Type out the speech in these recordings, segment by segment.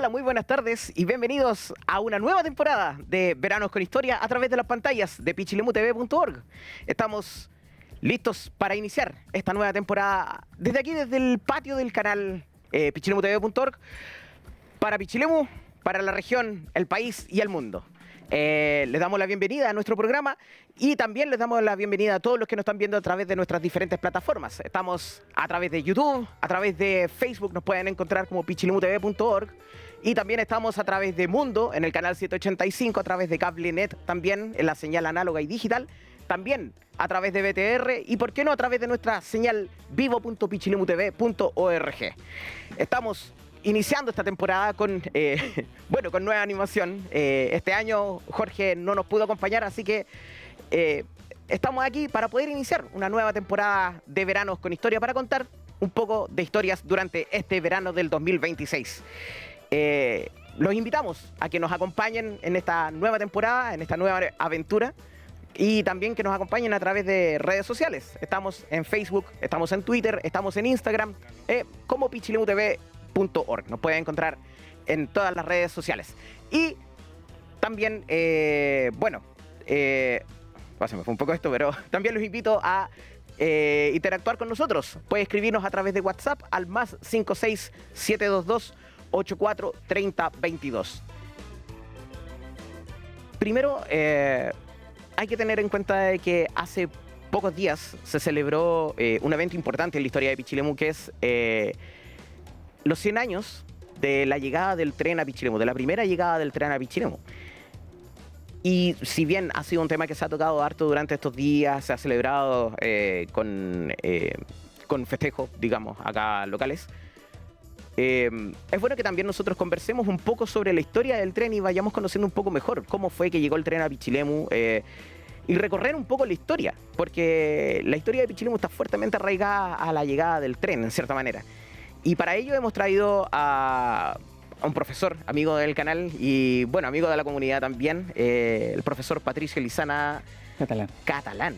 Hola, muy buenas tardes y bienvenidos a una nueva temporada de Veranos con Historia a través de las pantallas de pichilemutv.org. Estamos listos para iniciar esta nueva temporada desde aquí, desde el patio del canal pichilemutv.org, para Pichilemu, para la región, el país y el mundo. Les damos la bienvenida a nuestro programa y también les damos la bienvenida a todos los que nos están viendo a través de nuestras diferentes plataformas. Estamos a través de YouTube, a través de Facebook, nos pueden encontrar como pichilemutv.org, y también estamos a través de Mundo, en el canal 785, a través de CableNet, también en la señal análoga y digital, también a través de BTR y, por qué no, a través de nuestra señal vivo.pichilemutv.org. Estamos iniciando esta temporada con, con nueva animación. Este año Jorge no nos pudo acompañar, así que estamos aquí para poder iniciar una nueva temporada de Veranos con Historia, para contar un poco de historias durante este verano del 2026. Los invitamos a que nos acompañen en esta nueva temporada, en esta nueva aventura, y también que nos acompañen a través de redes sociales. Estamos en Facebook, estamos en Twitter, estamos en Instagram, como pichilemutv.org. Nos pueden encontrar en todas las redes sociales. Y también, se me fue un poco esto, pero también los invito a interactuar con nosotros. Puede escribirnos a través de WhatsApp al +56 722 84 30 22. Primero, hay que tener en cuenta de que hace pocos días se celebró un evento importante en la historia de Pichilemu, que es los 100 años de la llegada del tren a Pichilemu, de la primera llegada del tren a Pichilemu. Y si bien ha sido un tema que se ha tocado harto durante estos días, se ha celebrado con festejos, digamos, acá locales, es bueno que también nosotros conversemos un poco sobre la historia del tren y vayamos conociendo un poco mejor cómo fue que llegó el tren a Pichilemu, y recorrer un poco la historia, porque la historia de Pichilemu está fuertemente arraigada a la llegada del tren, en cierta manera. Y para ello hemos traído a un profesor, amigo del canal y, bueno, amigo de la comunidad también, el profesor Patricio Lizana Catalán.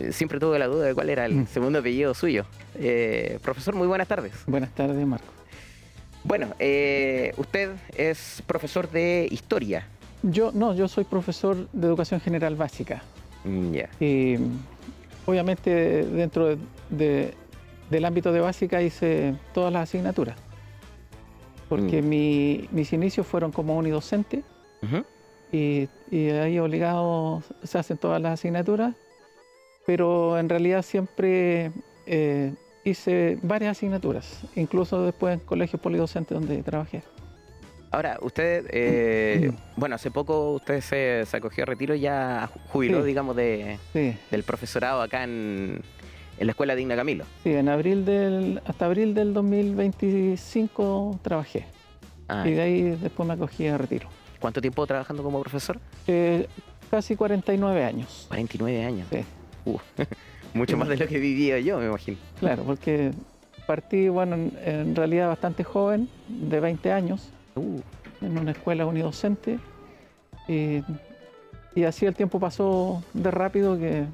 Siempre tuve la duda de cuál era el segundo apellido suyo. Profesor, muy buenas tardes. Buenas tardes, Marco. Bueno, usted es profesor de historia. Yo soy profesor de educación general básica. Ya. Y obviamente dentro del ámbito de básica hice todas las asignaturas. Porque mis inicios fueron como unidocente. Y ahí obligado se hacen todas las asignaturas. Pero en realidad siempre hice varias asignaturas, incluso después en colegios polidocentes donde trabajé. Ahora, usted, hace poco usted se acogió a retiro, ya jubiló, sí, digamos, del profesorado acá en la Escuela Digna Camilo. Sí, hasta abril del 2025 trabajé. Y de ahí después me acogí a retiro. ¿Cuánto tiempo trabajando como profesor? Casi 49 años. 49 años. Sí. Mucho más de lo que vivía yo, me imagino. Claro, porque partí, en realidad bastante joven, de 20 años, en una escuela unidocente, y así el tiempo pasó de rápido que...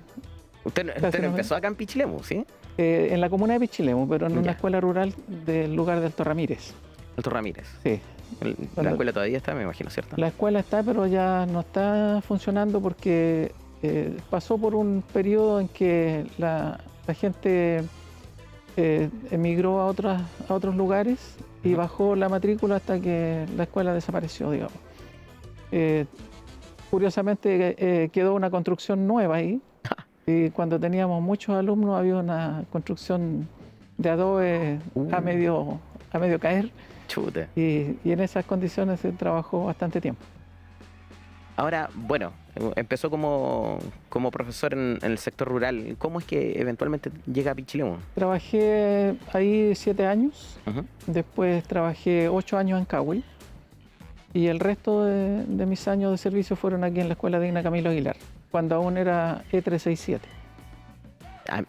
¿Usted empezó acá en Pichilemu, sí? En la comuna de Pichilemu, pero en una escuela rural del lugar de Alto Ramírez. Alto Ramírez. Sí. La escuela todavía está, me imagino, ¿cierto? La escuela está, pero ya no está funcionando porque pasó por un periodo en que la gente emigró a otros lugares y bajó la matrícula hasta que la escuela desapareció, digamos. Curiosamente quedó una construcción nueva ahí, y cuando teníamos muchos alumnos había una construcción de adobe a medio caer. Chute. Y en esas condiciones se trabajó bastante tiempo. Ahora, bueno, empezó como profesor en el sector rural. ¿Cómo es que eventualmente llega a Pichilemu? Trabajé ahí 7 años, después trabajé 8 años en Cahuil, y el resto de mis años de servicio fueron aquí en la Escuela Digna Camilo Aguilar, cuando aún era E367.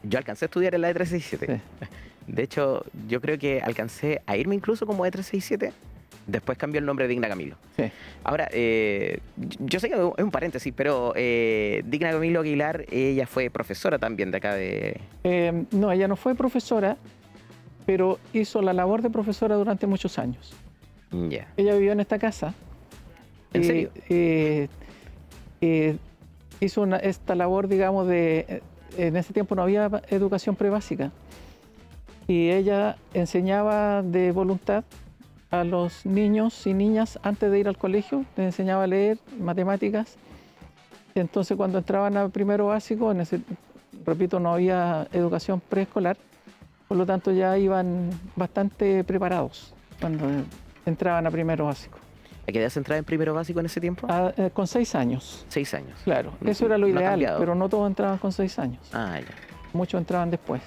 Yo alcancé a estudiar en la E367. Sí. De hecho, yo creo que alcancé a irme incluso como E367. Después cambió el nombre de Digna Camilo. Sí. Ahora, yo sé que es un paréntesis, pero Digna Camilo Aguilar, ella fue profesora también de acá de... No, ella no fue profesora, pero hizo la labor de profesora durante muchos años. Ya. Ella vivió en esta casa. ¿En serio? Hizo esta labor, digamos, en ese tiempo no había educación prebásica. Y ella enseñaba de voluntad a los niños y niñas antes de ir al colegio, les enseñaba a leer, matemáticas. Entonces cuando entraban a primero básico, repito, no había educación preescolar, por lo tanto ya iban bastante preparados cuando entraban a primero básico. ¿A qué edad se entraba en primero básico en ese tiempo? Con 6 años. 6 años. Claro, eso era lo No ha ideal, cambiado. pero no todos entraban con 6 años. Ah, ya. Muchos entraban después.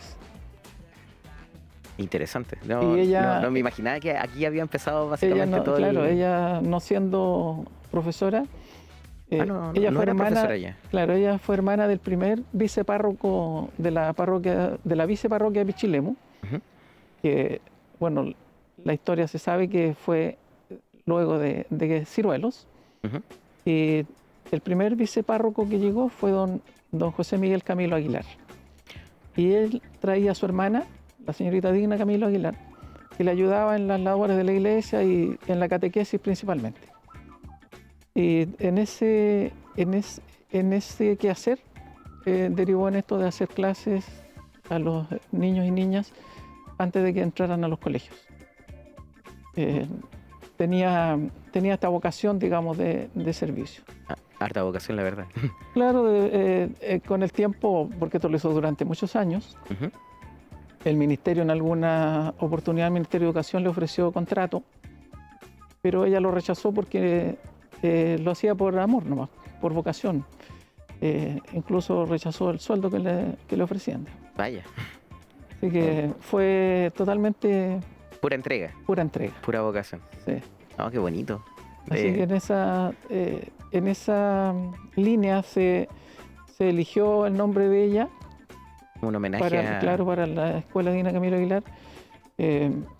Interesante. Y No, ella- no me imaginaba que aquí había empezado básicamente Ella no, todo claro, ella no siendo profesora, ella no fue era hermana, profesora ya. claro, ella fue hermana del primer vicepárroco de la parroquia, de la viceparroquia de Pichilemu, Ujú. que, bueno, la historia se sabe que fue luego de Ciruelos, Ujú. y el primer vicepárroco que llegó fue don José Miguel Camilo Aguilar. Y él traía a su hermana, la señorita Digna Camilo Aguilar, que le ayudaba en las labores de la iglesia y en la catequesis principalmente. Y en ese quehacer derivó en esto de hacer clases a los niños y niñas antes de que entraran a los colegios. Tenía esta vocación, digamos, de servicio. Harta vocación, la verdad. Claro, con el tiempo, porque esto lo hizo durante muchos años, Ujú. el ministerio en alguna oportunidad, el Ministerio de Educación le ofreció contrato, pero ella lo rechazó porque lo hacía por amor nomás, por vocación. Incluso rechazó el sueldo que le ofrecían. Vaya, Así que fue totalmente pura entrega, pura entrega. pura vocación. Sí. Oh, qué bonito. Así que en esa línea se eligió el nombre de ella Un homenaje a... claro, para la Escuela Digna Camilo Aguilar,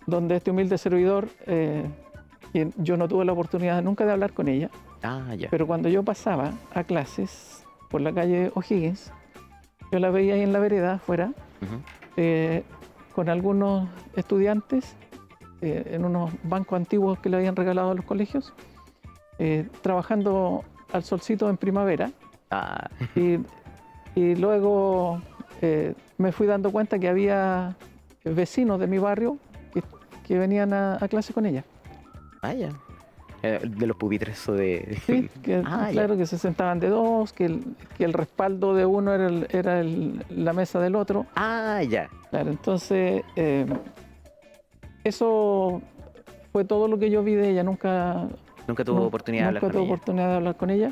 donde este humilde servidor, quien yo no tuve la oportunidad nunca de hablar con ella, Ah, ya. pero cuando yo pasaba a clases por la calle O'Higgins, yo la veía ahí en la vereda afuera, Ujú. con algunos estudiantes en unos bancos antiguos que le habían regalado a los colegios, trabajando al solcito en primavera. Ah, Y luego me fui dando cuenta que había vecinos de mi barrio que venían a clase con ella. vaya. De los pupitres o de... Sí, que, Ah, claro, ya. que se sentaban de dos, que el respaldo de uno era la mesa del otro. Ah, ya. Claro, entonces eso fue todo lo que yo vi de ella. Nunca Nunca tuvo oportunidad de hablar nunca con tuve ella. oportunidad de hablar con ella,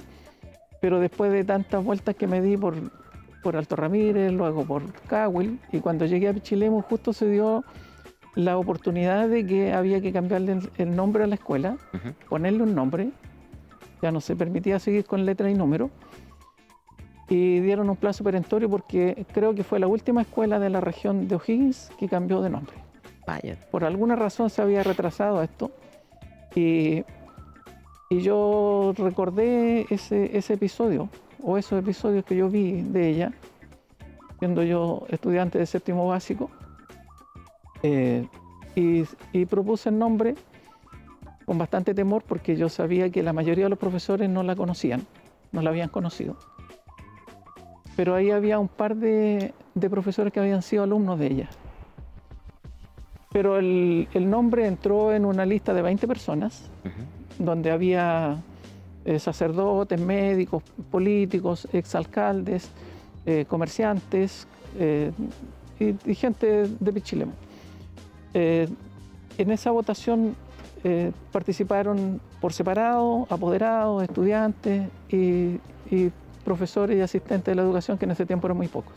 pero después de tantas vueltas que me di por Alto Ramírez, luego por Cahuil, y cuando llegué a Pichilemu justo se dio la oportunidad de que había que cambiarle el nombre a la escuela, Ujú. ponerle un nombre, ya no se permitía seguir con letra y número, y dieron un plazo perentorio porque creo que fue la última escuela de la región de O'Higgins que cambió de nombre. Vaya. Por alguna razón se había retrasado esto, y yo recordé ese episodio, o esos episodios que yo vi de ella, siendo yo estudiante de séptimo básico, y propuse el nombre con bastante temor porque yo sabía que la mayoría de los profesores no la conocían, no la habían conocido. Pero ahí había un par de profesores que habían sido alumnos de ella. Pero el nombre entró en una lista de 20 personas, Ujú. donde había sacerdotes, médicos, políticos, exalcaldes, comerciantes y gente de Pichilemu. En esa votación participaron por separado apoderados, estudiantes y profesores y asistentes de la educación, que en ese tiempo eran muy pocos.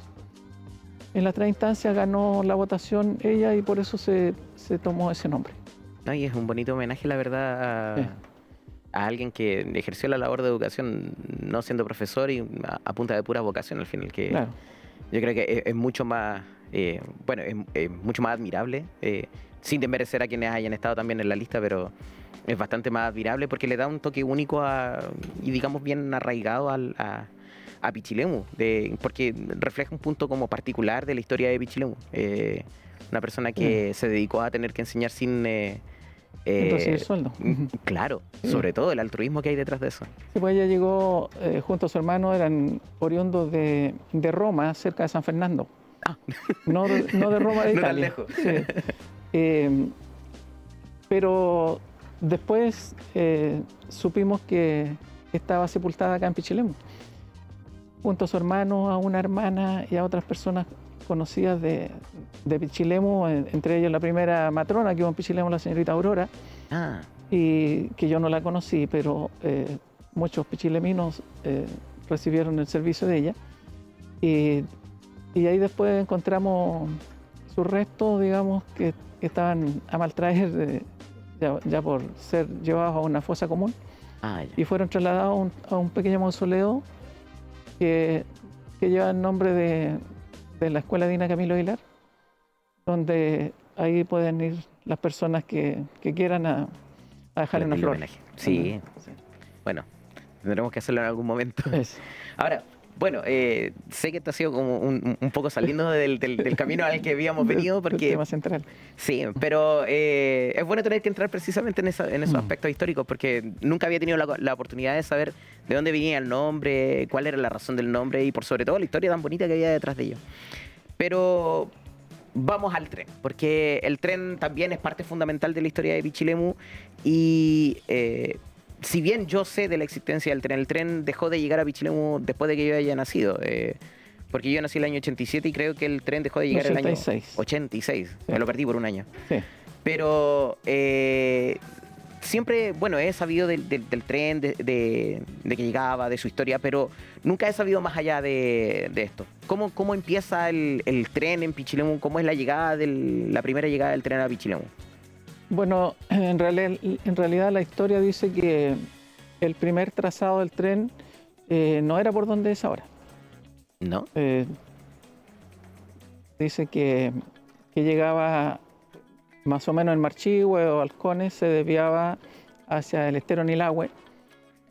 En la otra instancia ganó la votación ella y por eso se tomó ese nombre. No, y es un bonito homenaje, la verdad, Sí. a alguien que ejerció la labor de educación no siendo profesor y a punta de pura vocación al final, que Claro. yo creo que es mucho más, bueno, es mucho más admirable, sin desmerecer a quienes hayan estado también en la lista, pero es bastante más admirable porque le da un toque único y digamos bien arraigado a Pichilemu, porque refleja un punto como particular de la historia de Pichilemu. Una persona que se dedicó a tener que enseñar sin recibir sueldo. Claro, sobre todo el altruismo que hay detrás de eso. Sí, pues ella llegó junto a su hermano, eran oriundos de Roma, cerca de San Fernando. No de Roma, de No tan Italia. lejos. Sí. Pero después supimos que estaba sepultada acá en Pichilemu, junto a su hermano, a una hermana y a otras personas conocidas de Pichilemu, entre ellas la primera matrona que hubo en Pichilemu, la señorita Aurora, y que yo no la conocí, pero muchos pichileminos recibieron el servicio de ella. Y ahí después encontramos sus restos, digamos, que estaban a maltraer ya por ser llevados a una fosa común. Y fueron trasladados a un pequeño mausoleo que lleva el nombre de la Escuela Dina Camilo Aguilar, donde ahí pueden ir las personas que quieran a dejar una flor. Sí. Bueno, tendremos que hacerlo en algún momento. Ahora, bueno, sé que esto ha sido como un poco saliendo del camino al que habíamos venido, porque... El tema central. Sí, pero es bueno tener que entrar precisamente en esos aspectos históricos, porque nunca había tenido la oportunidad de saber de dónde venía el nombre, cuál era la razón del nombre y por sobre todo la historia tan bonita que había detrás de ello. Pero vamos al tren, porque el tren también es parte fundamental de la historia de Pichilemu y... si bien yo sé de la existencia del tren, el tren dejó de llegar a Pichilemu después de que yo haya nacido. Porque yo nací el año 87 y creo que el tren dejó de llegar el año 86. Sí. Me lo perdí por un año. Sí. Pero siempre, bueno, he sabido del tren, de que llegaba, de su historia, pero nunca he sabido más allá de esto. ¿Cómo empieza el tren en Pichilemu? ¿Cómo es la primera llegada del tren a Pichilemu? Bueno, en realidad la historia dice que el primer trazado del tren no era por donde es ahora. ¿No? Dice que llegaba más o menos en Marchihue o Halcones, se desviaba hacia el estero Nilahue,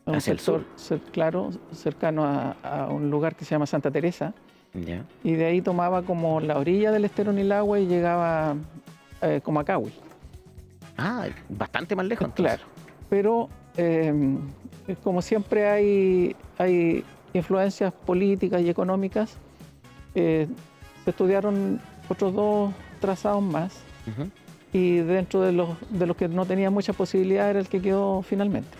hacia el sur. Claro, cercano a un lugar que se llama Santa Teresa. Yeah. Y de ahí tomaba como la orilla del estero Nilahue y llegaba como a Cahui. Bastante más lejos entonces. Claro, pero como siempre hay influencias políticas y económicas, se estudiaron otros dos trazados más, y dentro de los que no tenían mucha posibilidad era el que quedó finalmente.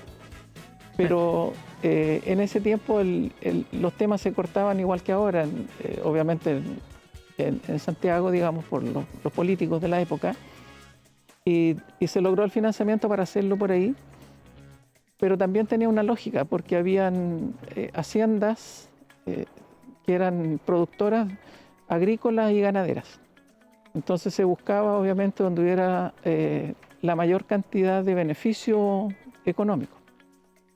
Pero en ese tiempo los temas se cortaban igual que ahora, obviamente en Santiago, digamos, por los políticos de la época. Y se logró el financiamiento para hacerlo por ahí, pero también tenía una lógica, porque habían haciendas que eran productoras agrícolas y ganaderas. Entonces se buscaba, obviamente, donde hubiera la mayor cantidad de beneficio económico.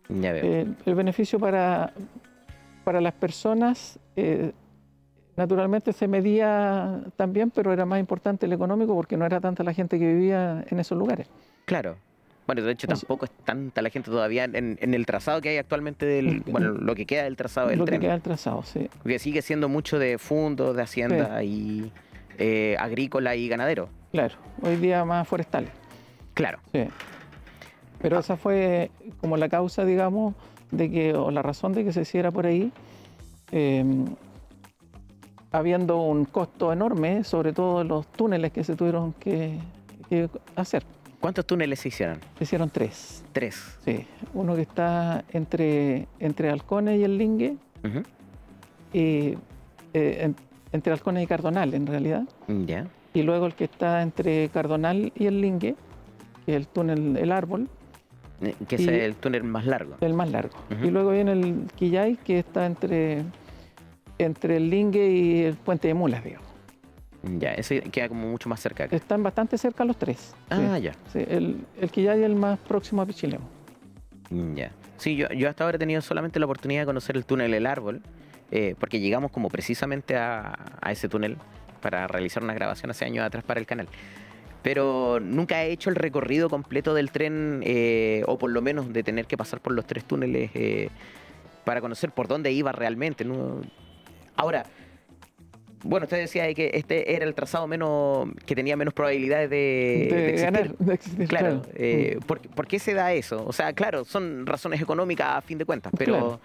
Ya veo. El beneficio para las personas naturalmente se medía también, pero era más importante el económico porque no era tanta la gente que vivía en esos lugares. Claro. Bueno, de hecho tampoco es tanta la gente todavía en el trazado que hay actualmente, lo que queda del trazado del tren. Lo que queda del trazado, sí. Porque sigue siendo mucho de fundos, de hacienda y agrícola y ganadero. Claro, hoy día más forestales. Claro. Sí. Pero esa fue como la causa, digamos, o la razón de que se hiciera por ahí. Habiendo un costo enorme, sobre todo los túneles que se tuvieron que hacer. ¿Cuántos túneles se hicieron? Se hicieron 3. 3. Sí, uno que está entre Halcones y el Lingue, y entre Halcones y Cardonal, en realidad. Ya. Y luego el que está entre Cardonal y el Lingue, que es el túnel El Árbol. Que es el túnel más largo. El más largo. Y luego viene el Quillay, que está entre el Lingue y el Puente de Mulas, digamos. Ya, ese queda como mucho más cerca acá. Están bastante cerca los 3. Sí. Ya. Sí, el Quillay es el más próximo a Pichilemu. Ya. Sí, yo hasta ahora he tenido solamente la oportunidad de conocer el túnel El Árbol, porque llegamos como precisamente a ese túnel para realizar una grabación hace años atrás para el canal. Pero nunca he hecho el recorrido completo del tren, o por lo menos de tener que pasar por los 3 túneles para conocer por dónde iba realmente, ¿no? Ahora, bueno, usted decía de que este era el trazado que tenía menos probabilidades de existir. Ganar, de existir. Claro, Claro. ¿por qué se da eso? O sea, claro, son razones económicas a fin de cuentas, pero Claro.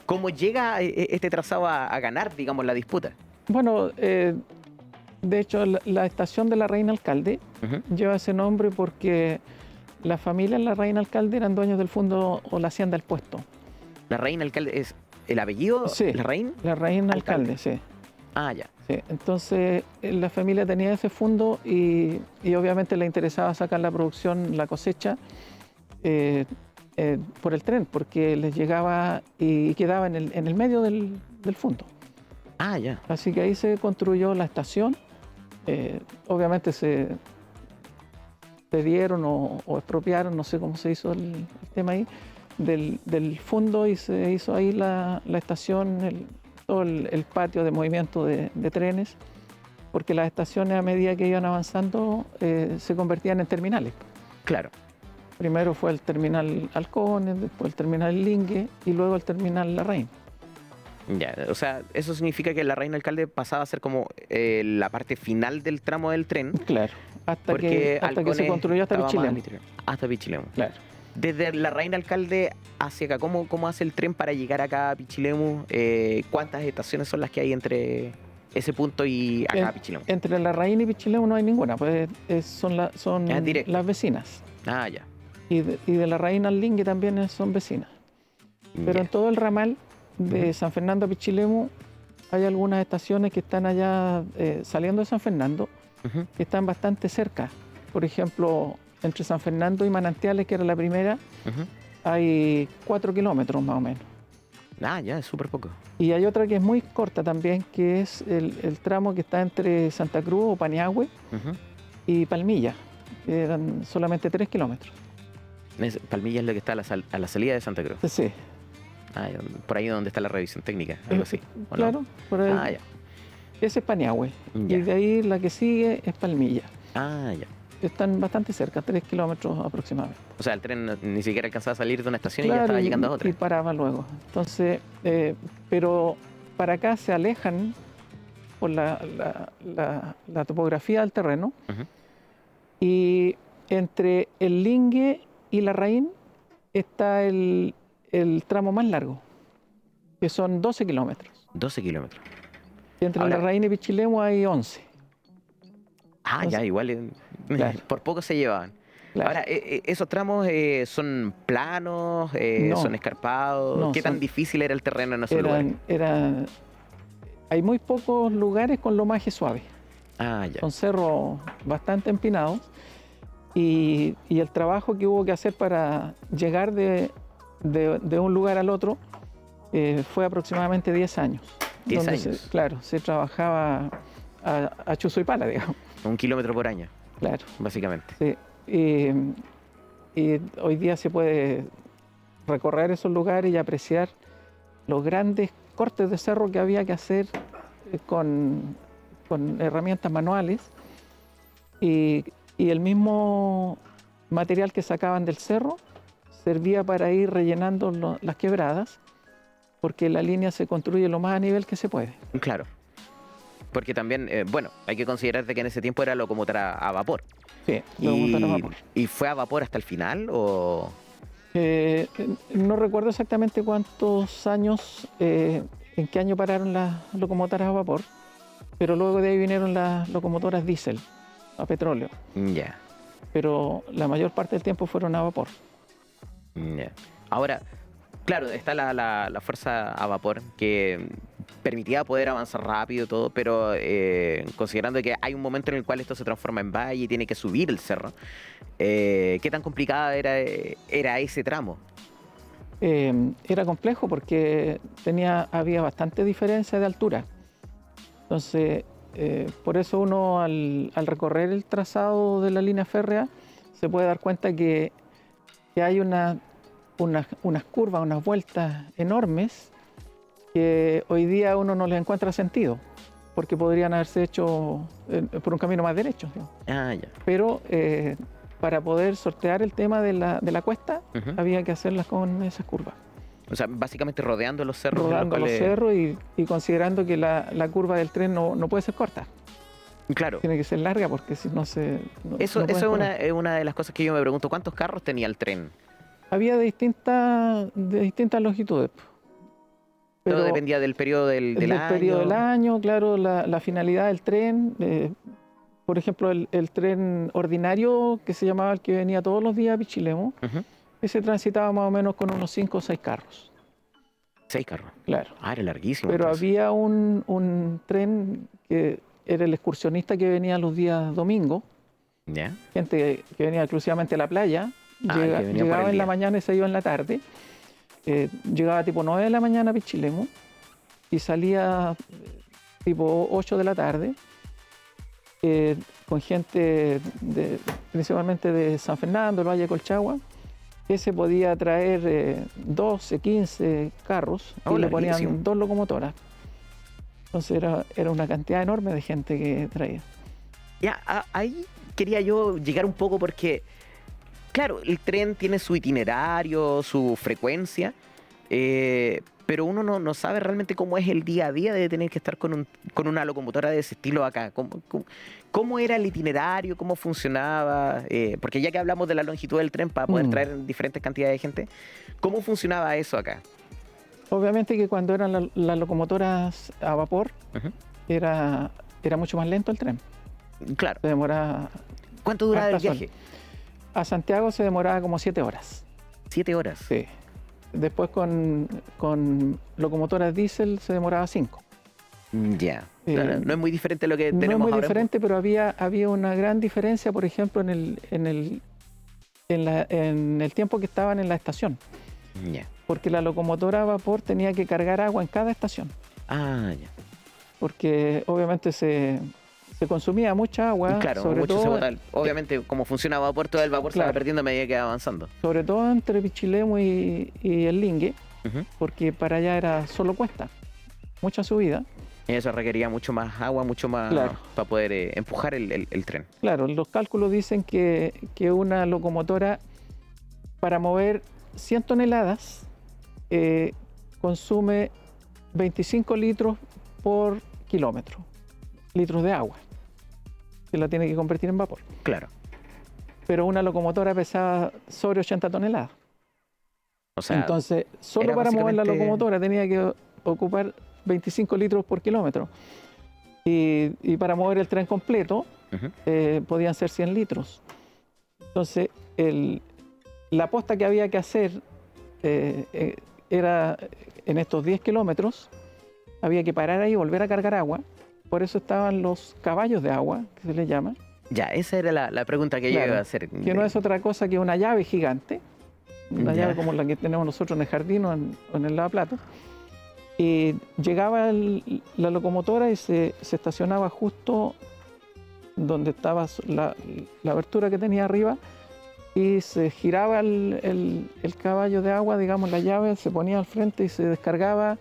¿cómo llega este trazado a ganar, digamos, la disputa? Bueno, de hecho, la estación de la Reina Alcalde Ujú. lleva ese nombre porque la familia La Reina Alcalde eran dueños del fondo o la hacienda del puesto. ¿La reina alcalde es el apellido? Sí, ¿La reina? la Reina Alcalde. Alcalde, sí. Ah, ya. Sí. Entonces, la familia tenía ese fondo y obviamente le interesaba sacar la producción, la cosecha, eh, por el tren, porque les llegaba y quedaba en el medio del fondo. Ah, ya. Así que ahí se construyó la estación. Obviamente se cedieron o expropiaron, no sé cómo se hizo el tema ahí, del fondo y se hizo ahí la estación, todo el patio de movimiento de trenes, porque las estaciones a medida que iban avanzando se convertían en terminales. Claro. Primero fue el terminal Halcones, después el terminal Lingue y luego el terminal La Reina. Ya, o sea, eso significa que la reina alcalde pasaba a ser como la parte final del tramo del tren, Claro, hasta porque que se Halcones construyó hasta estaba más Pichilemu. al interior. Hasta Pichilemu. Claro. Desde la reina alcalde hacia acá, ¿cómo hace el tren para llegar acá a Pichilemu? ¿Cuántas estaciones son las que hay entre ese punto y acá a Pichilemu? Entre La Reina y Pichilemu no hay ninguna, pues son Es directo. las vecinas. Ah, ya. Y de La Reina al Lingue también son vecinas. Pero Ya. en todo el ramal de Ujú. San Fernando a Pichilemu hay algunas estaciones que están allá saliendo de San Fernando, Ujú. que están bastante cerca. Por ejemplo, entre San Fernando y Manantiales, que era la primera, Ujú. hay 4 kilómetros más o menos. Ah, ya, es súper poco. Y hay otra que es muy corta también, que es el tramo que está entre Santa Cruz o Paniagüe Ujú. y Palmilla, que eran solamente 3 kilómetros. Palmilla es lo que está a la salida de Santa Cruz. Sí, Ah, por ahí donde está la revisión técnica, algo así. ¿O no? claro, por ahí. Ah, ya. Ese es Paniagüe. Ya. Y de ahí la que sigue es Palmilla. Ah, ya. Están bastante cerca, 3 kilómetros aproximadamente. O sea, el tren ni siquiera alcanzaba a salir de una estación y ya Claro, estaba llegando a otra. y paraba luego. Entonces, pero para acá se alejan por la topografía del terreno. Ujú. Y entre el Lingue y la Raín está el tramo más largo, que son 12 kilómetros. 12 kilómetros. Y entre Ahora- la Raín y Pichilemu hay 11. Ah, Entonces, ya, igual. claro. Por poco se llevaban. Claro. Ahora, ¿esos tramos son planos? No, ¿Son escarpados? no, ¿Qué tan difícil era el terreno en esos lugares? Hay muy pocos lugares con lomaje suave. Ah, ya. Son cerros bastante empinados y el trabajo que hubo que hacer para llegar de un lugar al otro fue aproximadamente 10 años. 10 donde años. claro, se trabajaba a chuzo y pala, digamos. 1 kilómetro por año, Claro, básicamente. sí. Y hoy día se puede recorrer esos lugares y apreciar los grandes cortes de cerro que había que hacer con herramientas manuales y el mismo material que sacaban del cerro servía para ir rellenando las quebradas, porque la línea se construye lo más a nivel que se puede. Claro. Porque también, bueno, hay que considerar de que en ese tiempo era locomotora a vapor. Sí, locomotora a vapor. ¿Y fue a vapor hasta el final o...? No recuerdo exactamente cuántos años, en qué año pararon las locomotoras a vapor, pero luego de ahí vinieron las locomotoras diésel, a petróleo. Ya. Pero la mayor parte del tiempo fueron a vapor. Ya. Ahora, claro, está la fuerza a vapor que permitía poder avanzar rápido y todo, pero considerando que hay un momento en el cual esto se transforma en valle y tiene que subir el cerro, ¿qué tan complicada era ese tramo? Era complejo porque había bastante diferencia de altura. Entonces, por eso uno al recorrer el trazado de la línea férrea se puede dar cuenta que hay unas curvas, unas vueltas enormes que hoy día uno no les encuentra sentido, porque podrían haberse hecho por un camino más derecho, ¿no? Ah, ya. Pero para poder sortear el tema de la cuesta, Ujú. había que hacerlas con esas curvas. O sea, básicamente rodeando los cerros. rodando los cerros y considerando que la curva del tren no puede ser corta. Claro. Tiene que ser larga porque si no se... Eso es una de las cosas que yo me pregunto. ¿Cuántos carros tenía el tren? Había de distintas longitudes. Pero todo dependía del periodo del año. Del periodo del año, claro, la finalidad del tren. Por ejemplo, el tren ordinario, que se llamaba el que venía todos los días a Pichilemu, ese transitaba más o menos con unos 5 o 6 carros. 6 carros. Claro. Ah, era larguísimo. Pero entonces. había un tren que era el excursionista que venía los días domingos. ¿Ya? Gente que venía exclusivamente a la playa. Llegaba en la mañana y se iba en la tarde. Llegaba tipo 9 de la mañana a Pichilemu y salía tipo 8 de la tarde. Con gente principalmente de San Fernando, el Valle de Colchagua, que se podía traer 12, 15 carros y le ponían 2 locomotoras. Entonces era una cantidad enorme de gente que traía. Ya, ahí quería yo llegar un poco porque, claro, el tren tiene su itinerario, su frecuencia, pero uno no sabe realmente cómo es el día a día de tener que estar con una locomotora de ese estilo acá. ¿Cómo era el itinerario? ¿Cómo funcionaba? Porque ya que hablamos de la longitud del tren para poder traer diferentes cantidades de gente, ¿cómo funcionaba eso acá? Obviamente que cuando eran las locomotoras a vapor, era mucho más lento el tren. Claro. Se demoraba... ¿Cuánto duraba el viaje? A Santiago se demoraba como 7 horas. ¿7 horas? Sí. Después con locomotoras diésel se demoraba 5. Ya. No es muy diferente a lo que tenemos ahora. No es muy diferente, pero había una gran diferencia, por ejemplo, en el tiempo que estaban en la estación. Ya. Porque la locomotora a vapor tenía que cargar agua en cada estación. Ah, ya. Porque obviamente se consumía mucha agua. Claro, sobre mucho todo, se bota. Obviamente, como funcionaba vapor, todo el vapor se va perdiendo a medida que va avanzando. Sobre todo entre Pichilemu y el Lingue, porque para allá era solo cuesta, mucha subida. Y eso requería mucho más agua, mucho más para poder empujar el tren. Claro, los cálculos dicen que una locomotora para mover 100 toneladas consume 25 litros por kilómetro, litros de agua, que la tiene que convertir en vapor. Claro. Pero una locomotora pesaba sobre 80 toneladas. O sea, entonces, solo para mover la locomotora tenía que ocupar 25 litros por kilómetro. Y para mover el tren completo podían ser 100 litros. Entonces, la posta que había que hacer era en estos 10 kilómetros, había que parar ahí y volver a cargar agua. Por eso estaban los caballos de agua, que se les llama. Ya, esa era la pregunta que yo iba a hacer. Que no es otra cosa que una llave gigante, una llave como la que tenemos nosotros en el jardín o en el lavaplatos. Y llegaba la locomotora y se estacionaba justo donde estaba la abertura que tenía arriba, y se giraba el caballo de agua, digamos, la llave, se ponía al frente y se descargaba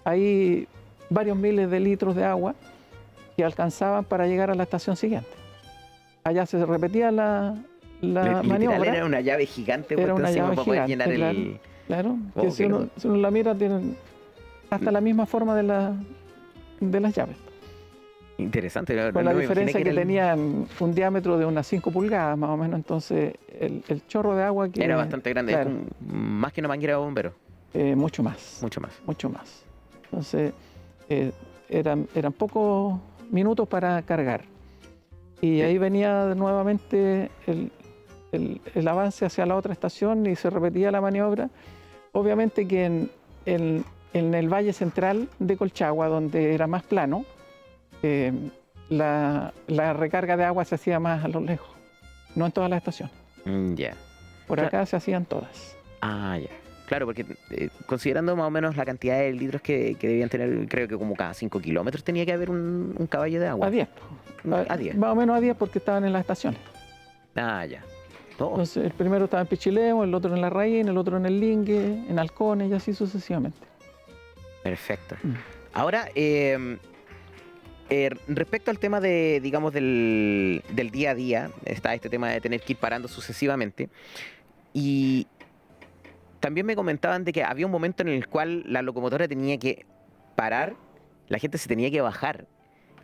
ahí varios miles de litros de agua que alcanzaban para llegar a la estación siguiente. Allá se repetía la maniobra. Era una llave gigante, era una llave para poder llenar el... Claro, que si uno la mira, tienen hasta la misma forma de las llaves. Interesante. Con la diferencia que tenían un diámetro de unas 5 pulgadas más o menos, entonces el chorro de agua que... Era bastante grande, claro, más que una manguera de bombero. Mucho más. Mucho más. Entonces eran pocos minutos para cargar. Y ahí venía nuevamente el avance hacia la otra estación y se repetía la maniobra. Obviamente que en el valle central de Colchagua, donde era más plano, la recarga de agua se hacía más a lo lejos, no en todas las estaciones. Ya. Por acá se hacían todas. Ah, ya. Claro, porque considerando más o menos la cantidad de litros que debían tener, creo que como cada 5 kilómetros tenía que haber un caballo de agua. A 10. A 10. Más o menos a 10 porque estaban en las estaciones. Ah, ya. Entonces, el primero estaba en Pichilemu, el otro en La Raíz, el otro en el Lingue, en Halcones y así sucesivamente. Perfecto. Ahora, respecto al tema de, digamos, del día a día, está este tema de tener que ir parando sucesivamente. Y también me comentaban de que había un momento en el cual la locomotora tenía que parar, la gente se tenía que bajar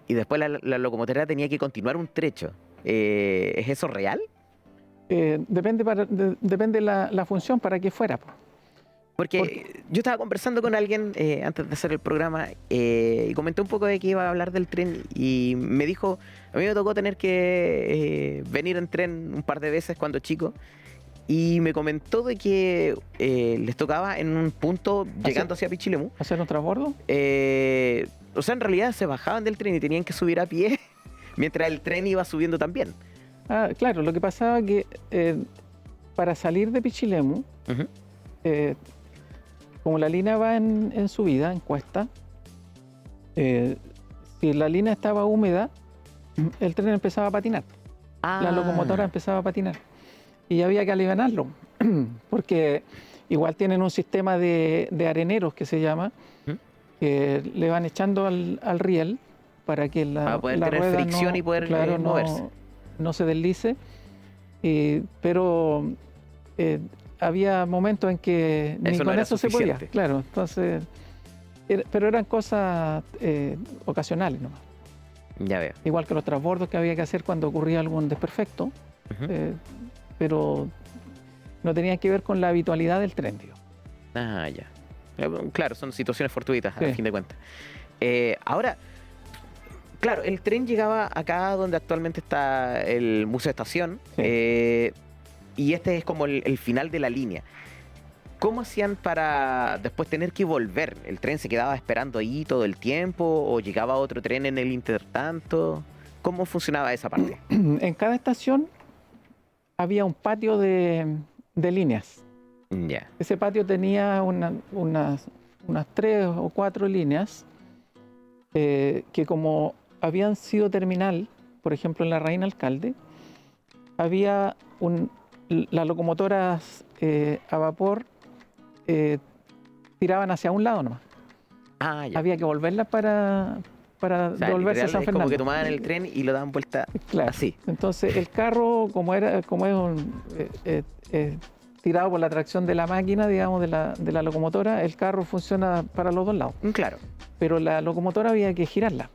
y después la locomotora tenía que continuar un trecho. ¿Es eso real? Depende la función para que fuera, po. Porque yo estaba conversando con alguien antes de hacer el programa y comenté un poco de que iba a hablar del tren y me dijo, a mí me tocó tener que venir en tren un par de veces cuando chico y me comentó de que les tocaba en un punto llegando hacia Pichilemu. ¿Hacer un transbordo? O sea, en realidad se bajaban del tren y tenían que subir a pie mientras el tren iba subiendo también. Ah, claro, lo que pasaba que para salir de Pichilemu, como la línea va en subida, en cuesta, si la línea estaba húmeda, el tren empezaba a patinar. La locomotora empezaba a patinar. Y había que alivianarlo, porque igual tienen un sistema de areneros que se llama, que le van echando al riel para que la tener rueda fricción y poder moverse. No se deslice. Pero había momentos en que ni con eso se podía. Claro, entonces, pero eran cosas ocasionales nomás. Ya veo. Igual que los transbordos que había que hacer cuando ocurría algún desperfecto, pero no tenían que ver con la habitualidad del tren, digo. Ah, ya. Claro, son situaciones fortuitas, Sí. a fin de cuentas. Ahora, claro, el tren llegaba acá donde actualmente está el Museo Estación, Sí. y este es como el final de la línea. ¿Cómo hacían para después tener que volver? ¿El tren se quedaba esperando ahí todo el tiempo o llegaba otro tren en el intertanto? ¿Cómo funcionaba esa parte? En cada estación había un patio de líneas. Ya. Ese patio tenía unas 3 o 4 líneas que como habían sido terminal, por ejemplo en la Reina Alcalde, había las locomotoras a vapor tiraban hacia un lado nomás. Ah, ya. Había que volverlas para O sea, devolverse a literal, San es Fernando. como que tomaban el tren y lo daban vuelta Claro. así. Entonces el carro, como es tirado por la tracción de la máquina, digamos, de la locomotora, el carro funciona para los dos lados. Claro. Pero la locomotora había que girarla.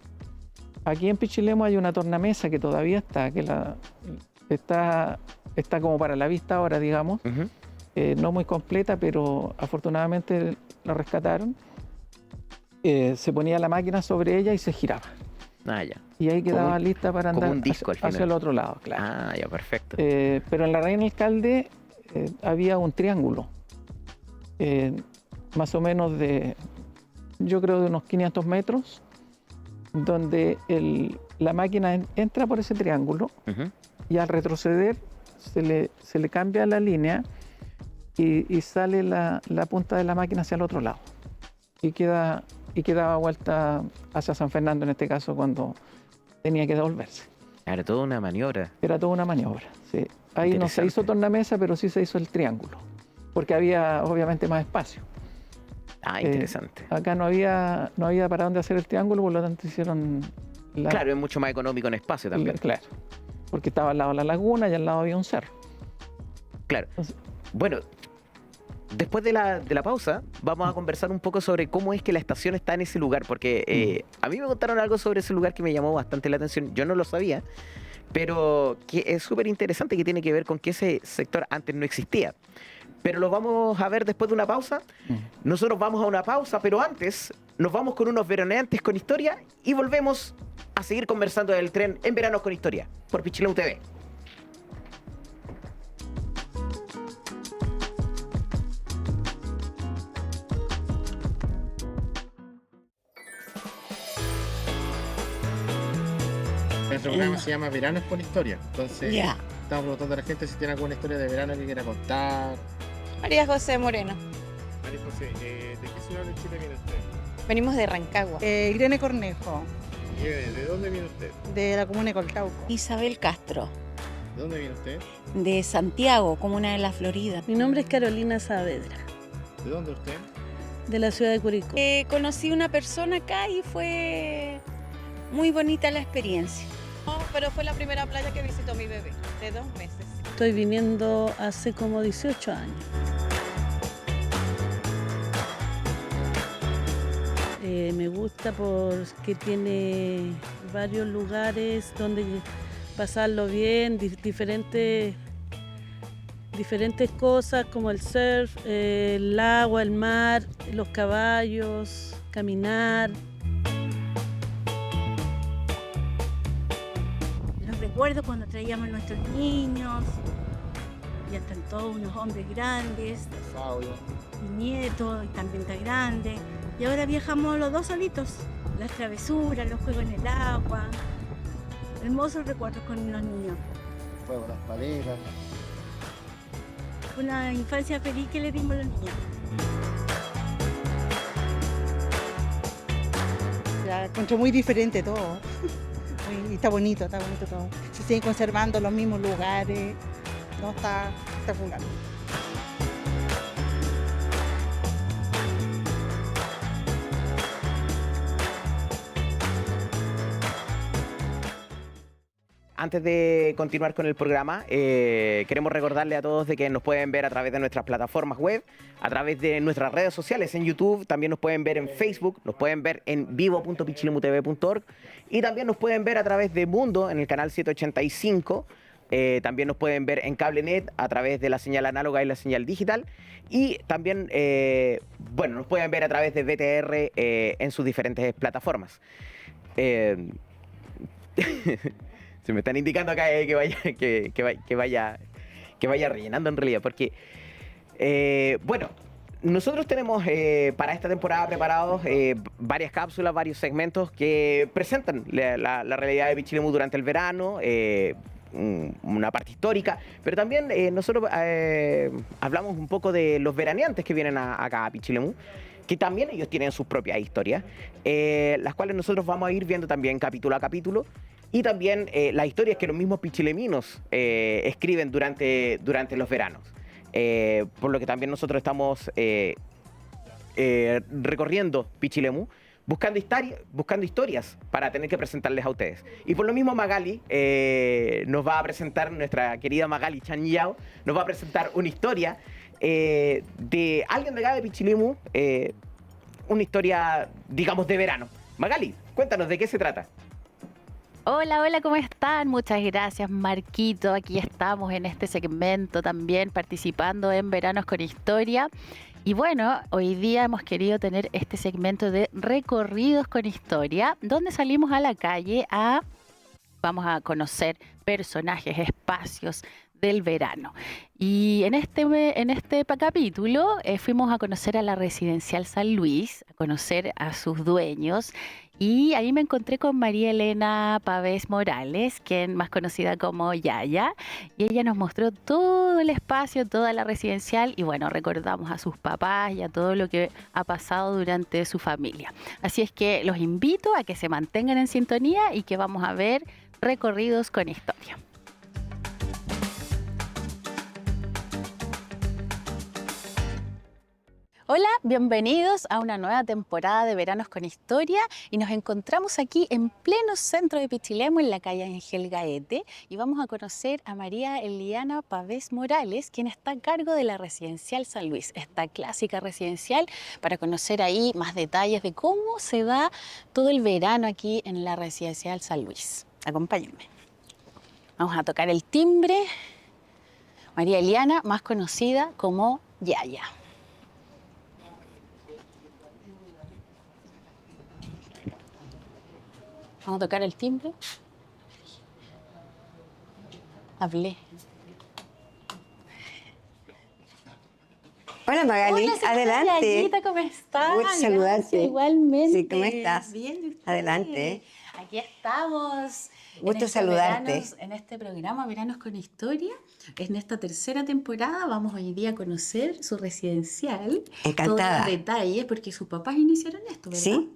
Aquí en Pichilemu hay una tornamesa que todavía está, que está como para la vista ahora, digamos. No muy completa, pero afortunadamente la rescataron. Se ponía la máquina sobre ella y se giraba. Ah, ya. Y ahí quedaba lista para andar como un disco hacia el otro lado, claro. Ah, ya, perfecto. Pero en la Reina Alcalde había un triángulo, más o menos yo creo de unos 500 metros, donde la máquina entra por ese triángulo y al retroceder se le cambia la línea y sale la punta de la máquina hacia el otro lado. Y quedaba vuelta hacia San Fernando, en este caso, cuando tenía que devolverse. Era toda una maniobra. Era toda una maniobra, sí. Ahí no se hizo tornamesa, pero sí se hizo el triángulo, porque había obviamente más espacio. Ah, interesante. Acá no había para dónde hacer el triángulo, por lo tanto hicieron Claro, es mucho más económico en espacio también. Claro, porque estaba al lado de la laguna y al lado había un cerro. Claro. Entonces, bueno, después de la pausa, vamos a conversar un poco sobre cómo es que la estación está en ese lugar, porque a mí me contaron algo sobre ese lugar que me llamó bastante la atención. Yo no lo sabía, pero que es súper interesante, que tiene que ver con que ese sector antes no existía. Pero lo vamos a ver después de una pausa. Nosotros vamos a una pausa, pero antes nos vamos con unos veraneantes con historia y volvemos a seguir conversando del tren en Veranos con Historia por Pichilemu TV. Nuestro programa se llama Veranos con Historia. Entonces, estamos preguntando a la gente si tiene alguna historia de verano que quiera contar. María José Moreno. María José, ¿de qué ciudad de Chile viene usted? Venimos de Rancagua. Irene Cornejo, ¿De dónde viene usted? de la comuna de Coltauco. Isabel Castro, ¿De dónde viene usted? de Santiago, comuna de La Florida. Mi nombre es Carolina Saavedra, ¿De dónde usted? de la ciudad de Curicó. Conocí una persona acá y fue muy bonita la experiencia. No, pero fue la primera playa que visitó mi bebé, de 2 meses. Estoy viniendo hace como 18 años. Me gusta porque tiene varios lugares donde pasarlo bien, diferentes cosas como el surf, el agua, el mar, los caballos, caminar. Los recuerdo cuando traíamos a nuestros niños, ya están todos unos hombres grandes, mi nieto también está grande, y ahora viajamos los dos solitos, las travesuras, los juegos en el agua, hermosos recuerdos con los niños. Fuego, las parejas. Una infancia feliz que le dimos a los niños. La encuentro muy diferente todo. Y está bonito todo. Se siguen conservando los mismos lugares. No, está espectacular. Antes de continuar con el programa, queremos recordarle a todos de que nos pueden ver a través de nuestras plataformas web, a través de nuestras redes sociales en YouTube, también nos pueden ver en Facebook, nos pueden ver en vivo.pichilemutv.org y también nos pueden ver a través de Mundo en el canal 785. También nos pueden ver en CableNet a través de la señal análoga y la señal digital. Y también, nos pueden ver a través de BTR en sus diferentes plataformas. Se me están indicando acá que vaya rellenando en realidad, porque, nosotros tenemos para esta temporada preparados varias cápsulas, varios segmentos que presentan la realidad de Pichilemu durante el verano, una parte histórica, pero también nosotros hablamos un poco de los veraneantes que vienen acá a Pichilemu, que también ellos tienen sus propias historias, las cuales nosotros vamos a ir viendo también capítulo a capítulo, y también las historias que los mismos pichileminos escriben durante los veranos. Por lo que también nosotros estamos recorriendo Pichilemu, buscando historias para tener que presentarles a ustedes. Y por lo mismo Magali nos va a presentar, nuestra querida Magali Chanyao, nos va a presentar una historia de alguien de acá de Pichilemu, una historia, digamos, de verano. Magali, cuéntanos de qué se trata. Hola, hola, ¿cómo están? Muchas gracias, Marquito. Aquí estamos en este segmento también participando en Veranos con Historia. Y bueno, hoy día hemos querido tener este segmento de recorridos con historia, donde salimos a la calle vamos a conocer personajes, espacios del verano. Y en este capítulo fuimos a conocer a la Residencial San Luis, a conocer a sus dueños. Y ahí me encontré con María Elena Pavés Morales, quien más conocida como Yaya, y ella nos mostró todo el espacio, toda la residencial, y bueno, recordamos a sus papás y a todo lo que ha pasado durante su familia. Así es que los invito a que se mantengan en sintonía y que vamos a ver recorridos con historia. Hola, bienvenidos a una nueva temporada de Veranos con Historia y nos encontramos aquí en pleno centro de Pichilemu, en la calle Ángel Gaete, y vamos a conocer a María Eliana Pavés Morales, quien está a cargo de la Residencial San Luis, esta clásica residencial, para conocer ahí más detalles de cómo se da todo el verano aquí en la Residencial San Luis. Acompáñenme. Vamos a tocar el timbre. María Eliana, más conocida como Yaya. Vamos a tocar el timbre. Hablé. Hola Magali, hola, adelante. Yayita, ¿cómo estás? Gusto saludarte. Igualmente. Sí, ¿cómo estás? Bien, adelante. Aquí estamos. Gusto saludarte. En este programa Veranos con Historia, en esta tercera temporada, vamos hoy día a conocer su residencial. Encantada. Todos los detalles, porque sus papás iniciaron esto, ¿verdad? Sí.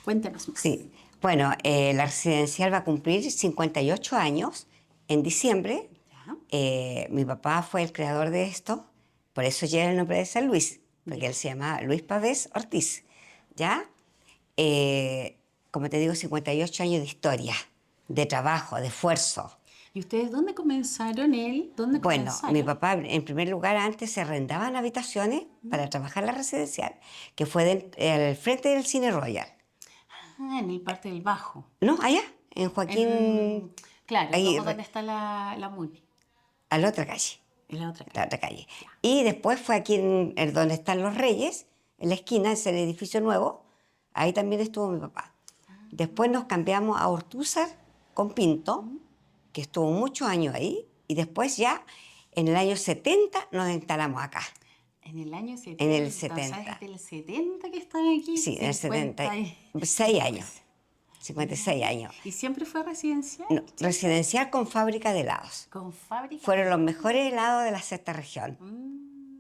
Cuéntanos más. Sí. Bueno, la residencial va a cumplir 58 años en diciembre. Mi papá fue el creador de esto, por eso lleva el nombre de San Luis, porque él se llama Luis Pavés Ortiz. ¿Ya? Como te digo, 58 años de historia, de trabajo, de esfuerzo. ¿Y ustedes dónde comenzaron ¿Dónde Bueno, comenzaron? mi papá, en primer lugar, antes se arrendaban habitaciones para trabajar la residencial, que fue al frente del Cine Royal. Ah, en el Parque del Bajo. No, allá, en Joaquín... Claro, ahí, como donde está la MUNI. A la otra calle. En la otra calle. La otra calle. Y después fue aquí en donde están los Reyes, en la esquina, es el edificio nuevo. Ahí también estuvo mi papá. Después nos cambiamos a Ortúzar con Pinto, que estuvo muchos años ahí. Y después ya, en el año 70, nos instalamos acá. En el año 70. En el 70. O sea, desde el 70 que están aquí. Sí, en el 76 años. 56 años. ¿Y siempre fue residencial? No, residencial con fábrica de helados. Con fábrica. Fueron los mejores helados de la sexta región.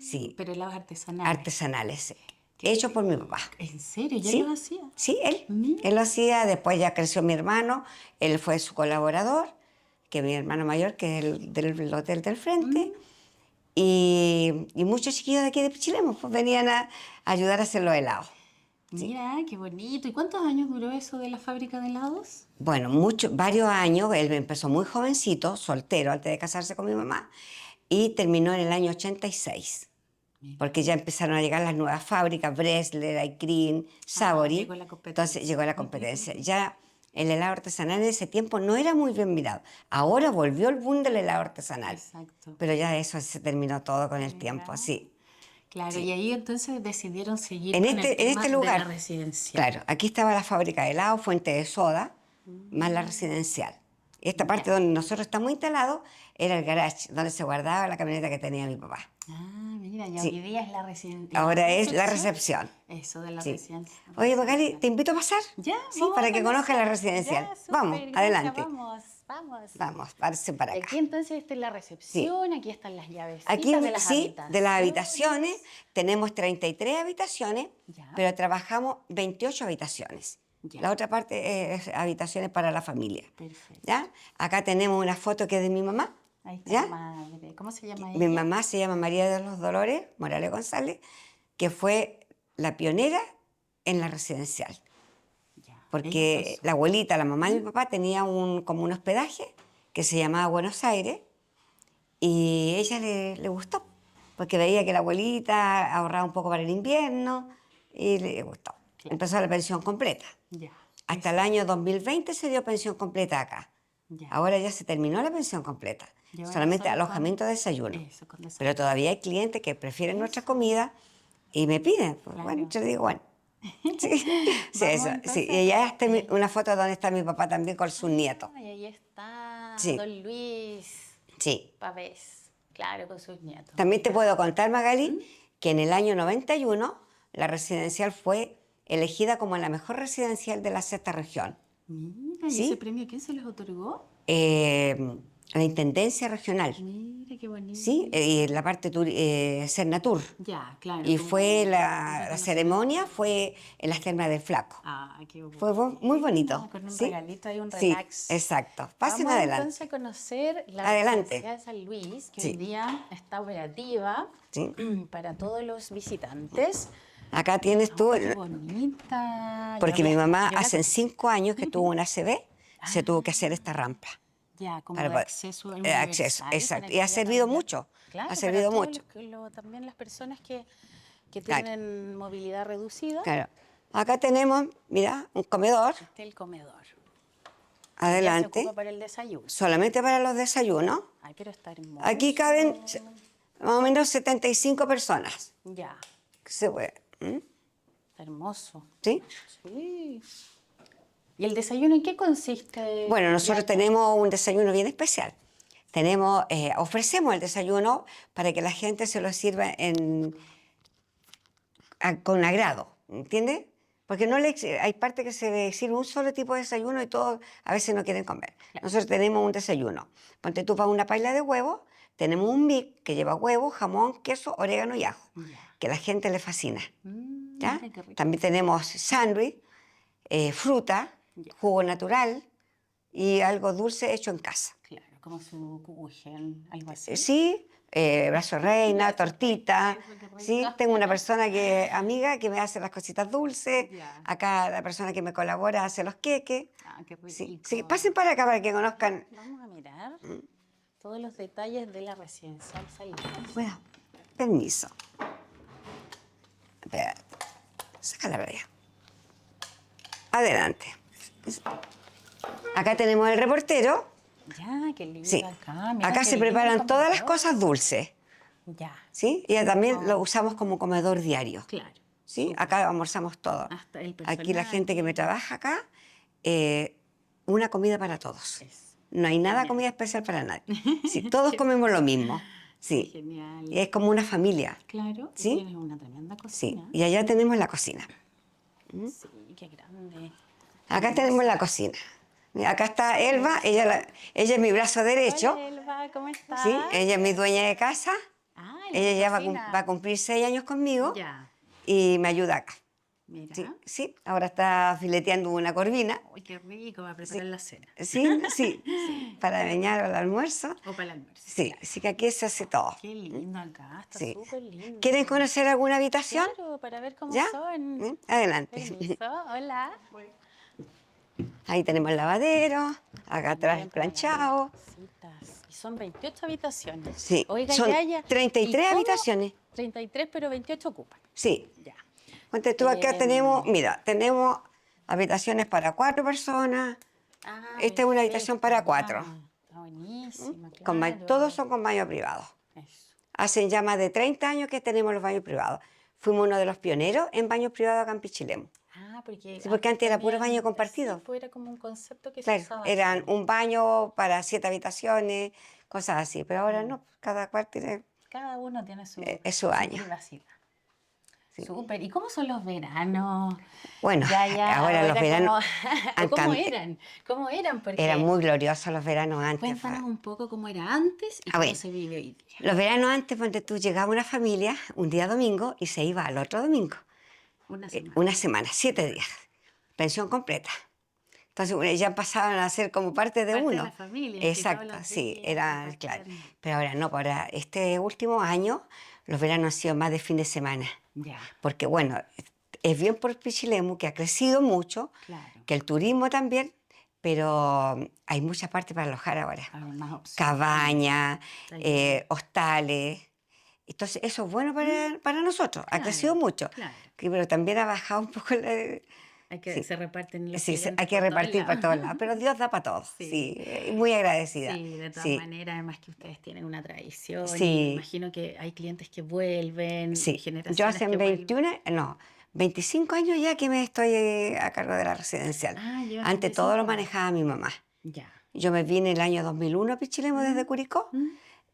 Sí. Pero helados artesanales. Artesanales, sí. Hechos por mi papá. ¿En serio? ¿Ya ¿Sí? lo hacía? Sí, él lo hacía. Después ya creció mi hermano. Él fue su colaborador, que es mi hermano mayor, que es el del hotel del frente. Y muchos chiquillos de aquí de Pichilemu pues, venían a ayudar a hacer los helados. Mira, qué bonito. ¿Y cuántos años duró eso de la fábrica de helados? Bueno, varios años. Él empezó muy jovencito, soltero, antes de casarse con mi mamá, y terminó en el año 86. Porque ya empezaron a llegar las nuevas fábricas, Bresler, Icrin, Savory. Llegó la competencia. Entonces llegó la competencia. Ya el helado artesanal en ese tiempo no era muy bien mirado. Ahora volvió el boom del helado artesanal. Exacto. Pero ya eso se terminó todo con el tiempo, sí. Claro, Sí. y ahí entonces decidieron seguir En con el tema este lugar, de la residencial. claro, aquí estaba la fábrica de helado, Fuente de Soda, más la residencial. Esta parte donde nosotros estamos instalados era el garage, donde se guardaba la camioneta que tenía mi papá. Ah, mira, y Sí. hoy día es la residencial. Ahora es la recepción. Eso de la Sí. residencia. Oye, Magali, ¿te invito a pasar? Ya, Sí, vamos para a que conozcan la residencial. Ya, súper, Vamos, gracias, adelante. Vamos. Vamos, párese para acá. Aquí entonces esta es la recepción, aquí están las llaves Aquí de las sí, habitaciones. de las habitaciones, tenemos 33 habitaciones, Ya. pero trabajamos 28 habitaciones. Ya. La otra parte es habitaciones para la familia. Perfecto. ¿Ya? Acá tenemos una foto que es de mi mamá. Ahí está ¿Ya? la madre. ¿Cómo se llama ella? Mi mamá se llama María de los Dolores Morales González, que fue la pionera en la residencial. Ya. Porque Ella la abuelita, la mamá de mi papá, tenía como un hospedaje que se llamaba Buenos Aires y ella le gustó, porque veía que la abuelita ahorraba un poco para el invierno y le gustó. Claro. Empezó la pensión completa. Ya. Hasta el año 2020 se dio pensión completa acá. Ya. Ahora ya se terminó la pensión completa. Y ahora Solamente solo con- alojamiento, desayuno. Eso, con desayuno. Pero todavía hay clientes que prefieren nuestra comida y me piden. Pues, Claro. bueno, yo le digo, bueno. Sí, sí, Vamos, eso. entonces, Sí. Y allá está una foto donde está mi papá también con sus nietos. Y ahí está Sí. don Luis Sí. Pavés, claro, con sus nietos. También te puedo contar, Magali, que en el año 91 la residencial fue elegida como la mejor residencial de la sexta región. Mira, ¿y ¿Sí? ese premio quién se les otorgó? La Intendencia Regional. Mira, qué bonito. Sí, y la parte Cernatur. Ya, claro. Y como- fue como la reconocimiento. ceremonia fue en las termas del Flaco. Ah, qué bonito. Fue muy bonito. Con un ¿sí? regalito ahí, un Sí, relax. exacto. Pasen Vamos adelante. entonces a conocer la Adelante. Residencial San Luis, que Sí. hoy día está operativa Sí. para todos los visitantes. Acá tienes tú, Qué bonita. porque Yo mi la- mamá yo la- hace 5 años que tuvo una ACV, se tuvo que hacer esta rampa. Ya, como para de poder- acceso acceso, universal, exacto. para Y ha que servido también- mucho. Claro, Ha servido para todos mucho. también las personas que Claro. tienen movilidad reducida. Claro. Acá tenemos, mira, un comedor. Este es el comedor. Ya se Adelante. ocupa para el desayuno. Solamente para los desayunos. Ay, pero está hermoso. Aquí caben más o menos 75 personas. Ya, Se puede. está hermoso. ¿Sí? Sí. ¿Y el desayuno en qué consiste? Bueno, nosotros Diana? tenemos un desayuno bien especial. Ofrecemos el desayuno para que la gente se lo sirva con agrado, ¿entiendes? Porque hay parte que se le sirve un solo tipo de desayuno y todos a veces no quieren comer. Nosotros tenemos un desayuno. Ponte tú para una paila de huevo, tenemos un mix que lleva huevo, jamón, queso, orégano y ajo, que a la gente le fascina. ¿Ya? Mira qué rico. También tenemos sándwich, fruta, jugo natural y algo dulce hecho en casa. Claro, como su kuchen, algo así. Sí, brazo reina, tortita. ¿Sí? Tengo una persona amiga que me hace las cositas dulces. Acá la persona que me colabora hace los queques. Ah, qué rico. Sí, sí, pasen para acá para que conozcan. Vamos a mirar todos los detalles de la residencial Salinas. Bueno, permiso. Espera, sácala para allá. Adelante. Acá tenemos el reportero. Ya, qué lindo Sí. acá. Mira Acá qué se lindo preparan todas las comedor. cosas dulces. Ya, ¿Sí? Y también lo usamos como comedor diario. claro. ¿Sí? Acá almorzamos todo. Hasta el Aquí la gente que me personal. trabaja acá, una comida para todos. No hay nada comida especial para nadie. Sí, todos comemos lo mismo. Sí. Genial. Y es como una familia. Claro, ¿Sí? tienes una tremenda Sí. cocina. Y allá tenemos la cocina. Sí, qué grande. Acá tenemos la cocina. Mira, acá está Elba, ella es mi brazo derecho. Hola, Elba, ¿cómo estás? ¿Sí? Ella es mi dueña de casa. Ah, en la Ella ya cocina. va a cumplir 6 años conmigo Ya, y me ayuda acá. mira. Sí, sí, ahora está fileteando una corvina. Uy, qué rico, va a preparar la cena. Sí, sí, para bañar al almuerzo. O para el almuerzo. Sí, así que aquí se hace todo. Qué lindo acá, está Sí. súper lindo. ¿Quieren conocer alguna habitación? Claro, para ver cómo ¿Ya? son. Adelante. Permiso, hola. Ahí tenemos el lavadero, acá atrás el planchado. Cositas. Y son 28 habitaciones. Sí, Oiga, son Yaya, 33 ¿y cómo? habitaciones. 33, pero 28 ocupan. Sí. Ya. Ponte tú, acá tenemos, mira, tenemos habitaciones para 4 personas. Ah, Esta es una habitación para 4. Está buenísima, claro. Con todos son con baño privado. Eso. Hace ya más de 30 años que tenemos los baños privados. Fuimos uno de los pioneros en baños privados acá en Pichilemu. Ah, porque, Sí, porque antes era puro también, baño compartido. sí, pues era como un concepto que se Claro, usaba. eran así. un baño para 7 habitaciones, cosas así. Pero ahora no, cada cual tiene Cada uno tiene su, es su baño. privacidad. Súper. ¿Y cómo son los veranos? Bueno, ahora los veranos han ¿Cómo cambiado. eran? ¿Cómo eran? Porque Eran muy gloriosos los veranos antes. cuéntanos un poco cómo era antes y A cómo ver, se vive hoy día. Los veranos antes, cuando tú llegaba una familia un día domingo y se iba al otro domingo. Una semana. Una semana, 7 días. Pensión completa. Entonces ya pasaban a ser como parte de Parte de uno. la familia, que Exacto, todos los sí, días era compartían. claro. Pero ahora no, ahora este último año los veranos han sido más de fin de semana. Ya, Porque bueno, es bien por Pichilemu, que ha crecido mucho, claro. que el turismo también, pero hay muchas partes para alojar ahora. Hay más opciones. Cabañas, Está bien. hostales. Entonces eso es bueno para nosotros, ha Claro, crecido mucho. claro. Pero también ha bajado un poco Hay que sí. se reparten los Sí, clientes hay que por todos repartir para lados. todos lados, pero Dios da para todos. Sí. Sí, muy agradecida. Sí, de todas Sí. maneras, además que ustedes tienen una tradición. y Sí. me imagino que hay clientes que vuelven, Sí, generaciones yo hace que vuelven. 25 años ya que me estoy a cargo de la residencial. Ah, llevas Antes todo 25 lo años. manejaba mi mamá. Ya. Yo me vine el año 2001 a Pichilemu desde Curicó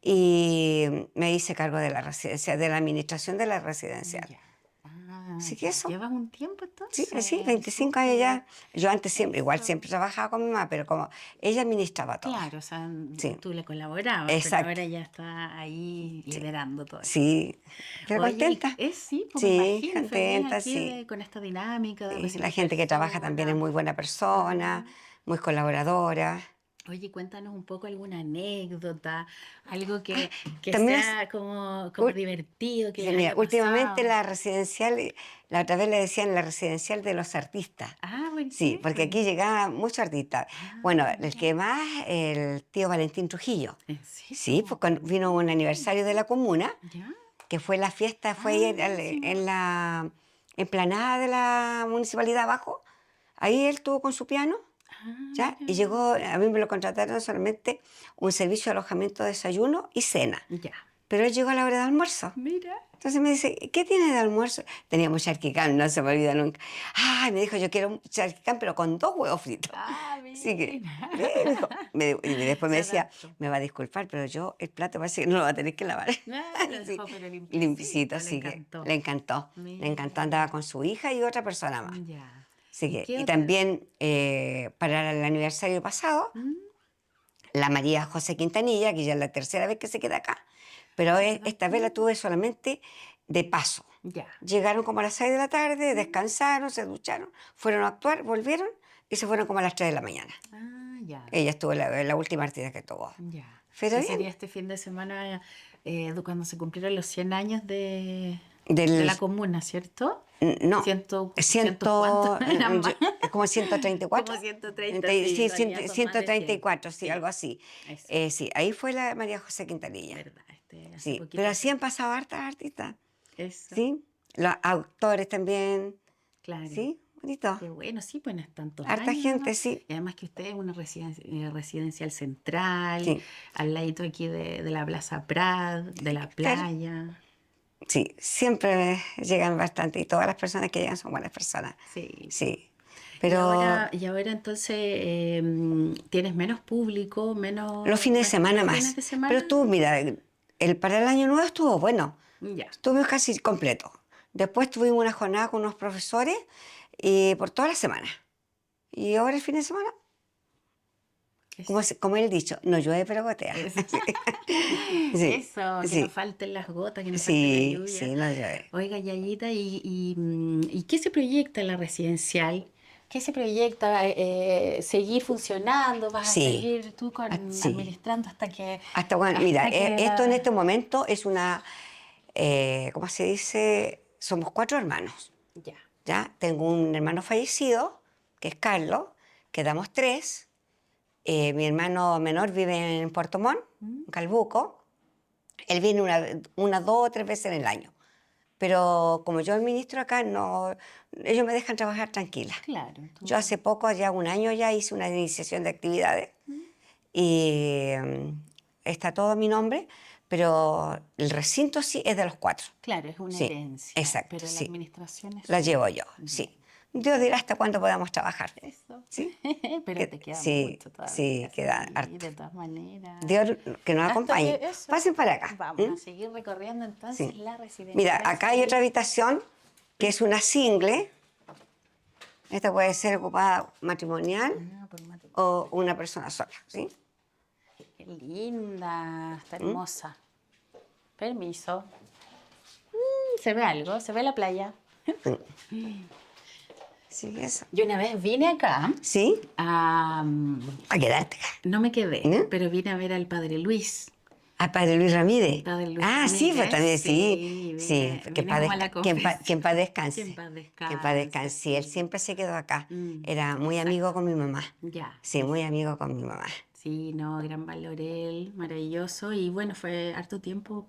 y me hice cargo de la residencia, de la administración de la residencial. Ya. Ah, Así que ya. eso. ¿Llevas un tiempo Sí, entonces? sí, 25 años ya. Yo antes siempre, igual Eso. siempre trabajaba con mi mamá, pero como ella administraba todo. Claro, o sea, Sí. tú le colaborabas, Exacto. pero ahora ya está ahí liderando todo eso. Sí, pero Oye, contenta. Sí, pues Sí, me imagino, feliz contenta, aquí sí. con esta dinámica. De Sí, recibir la gente que trabaja personas. también es muy buena persona, muy colaboradora. Oye, cuéntanos un poco alguna anécdota, algo que también sea como divertido, que Sí, mira, haya últimamente pasado. la residencial, la otra vez le decían la residencial de los artistas. Ah, buenísimo. Sí, porque aquí llegaban muchos artistas. Bueno, el que más, el tío Valentín Trujillo. ¿En serio? Sí, pues cuando vino un aniversario de la comuna, ¿Ya? que fue la fiesta, fue ahí buenísimo. en la emplanada de la municipalidad abajo. Ahí él estuvo con su piano. ¿Ya? Y llegó, a mí me lo contrataron solamente un servicio de alojamiento, desayuno y cena. Ya. Pero él llegó a la hora de almuerzo. Mira. Entonces me dice, ¿qué tiene de almuerzo? Teníamos charquicán, no se me olvida nunca. Ay, me dijo, yo quiero un charquicán, pero con 2 huevos fritos. Ah, Así que, mira. me dijo, y después me Se decía, adaptó. me va a disculpar, pero yo el plato parece que no lo va a tener que lavar. Ah, lo Sí, dejó, pero limpiecito, limpiecito, le así que encantó. le encantó. Le encantó, andaba con su hija y otra persona más. Ya. Así ¿Y que, qué y otra? también para el aniversario pasado, la María José Quintanilla, que ya es la tercera vez que se queda acá, pero esta vez la tuve solamente de paso. Ya. Llegaron como a las 6 de la tarde, descansaron, se ducharon, fueron a actuar, volvieron y se fueron como a las 3 de la mañana. Ah, ya. Ella estuvo la última artista que tuvo. Ya. Pero Sí, bien. sería este fin de semana cuando se cumplieron los 100 años de Del, la comuna, ¿cierto? no, Ciento ciento, eran más. como 134. Como 130, Sí, sí, todavía son más de 134, 100. sí, algo así. Eso. Sí, ahí fue la María José Quintanilla. Verdad, hace Sí, poquito. pero así han pasado hartas artistas. Eso. Sí, los autores también. Claro. Sí, bonito. Qué bueno, sí, pues en tantos Harta años, gente, ¿no? sí. Y además que usted es una residencial central, Sí. al ladito aquí de la Plaza Prat, de la playa. Sí, siempre llegan bastante y todas las personas que llegan son buenas personas. Sí. Sí. Y Pero ahora entonces tienes menos público, menos... los fines de semana los más. fines de semana. Pero tú, mira, para el año nuevo estuvo bueno. Ya. Estuvimos casi completo. Después tuvimos una jornada con unos profesores y por toda la semana. Y ahora el fin de semana, como él ha dicho, no llueve pero gotea. Eso, Sí, Eso, que sí. no falten las gotas, que no falte Sí, la lluvia. sí, no llueve. Oiga, Yayita, ¿y qué se proyecta en la residencial? ¿Qué se proyecta? ¿Seguir funcionando? ¿Vas a Sí. seguir tú Sí. administrando hasta que... Hasta bueno, hasta mira, que esto en la- este momento es una, ¿cómo se dice? Somos 4 hermanos. Ya. ¿Ya? Tengo un hermano fallecido, que es Carlos, quedamos 3. Mi hermano menor vive en Puerto Montt, en Calbuco. Él viene una, 2 o 3 veces en el año. Pero como yo administro acá, no, ellos me dejan trabajar tranquila. Claro. Yo hace poco, ya un año ya, hice una iniciación de actividades y está todo a mi nombre, pero el recinto sí es de los 4. Claro, es una Sí, herencia. exacto, Pero la sí. administración es... La llevo yo, sí. Dios dirá hasta cuándo podamos trabajar. Eso. ¿Sí? Pero te queda sí, mucho todavía. sí, queda Sí, harto. de todas maneras. Dios que nos Hasta acompañe. que eso. Pasen para acá. Vamos ¿m? a seguir recorriendo entonces Sí. la residencia. Mira, Gracias, acá hay otra habitación que es una single. Esta puede ser ocupada matrimonial o una persona sola, ¿sí? Qué linda, está ¿Mm? hermosa. Permiso. Se ve algo, se ve la playa. Sí, eso. Yo una vez vine acá ¿Sí? a... A quedarte acá. No me quedé, ¿Mm? pero vine a ver al Padre Luis. Al Padre Luis Ramírez. Padre Luis Sí, pues Ramírez, también, sí. sí, Sí, vine- que vinimos a la en paz descanse. Que en paz Que en paz descanse. Sí, él siempre se quedó acá. Mm, Era muy amigo con mi mamá. Ya. Sí, muy amigo con mi mamá. Sí, no, gran valor él, maravilloso. Y bueno, fue harto tiempo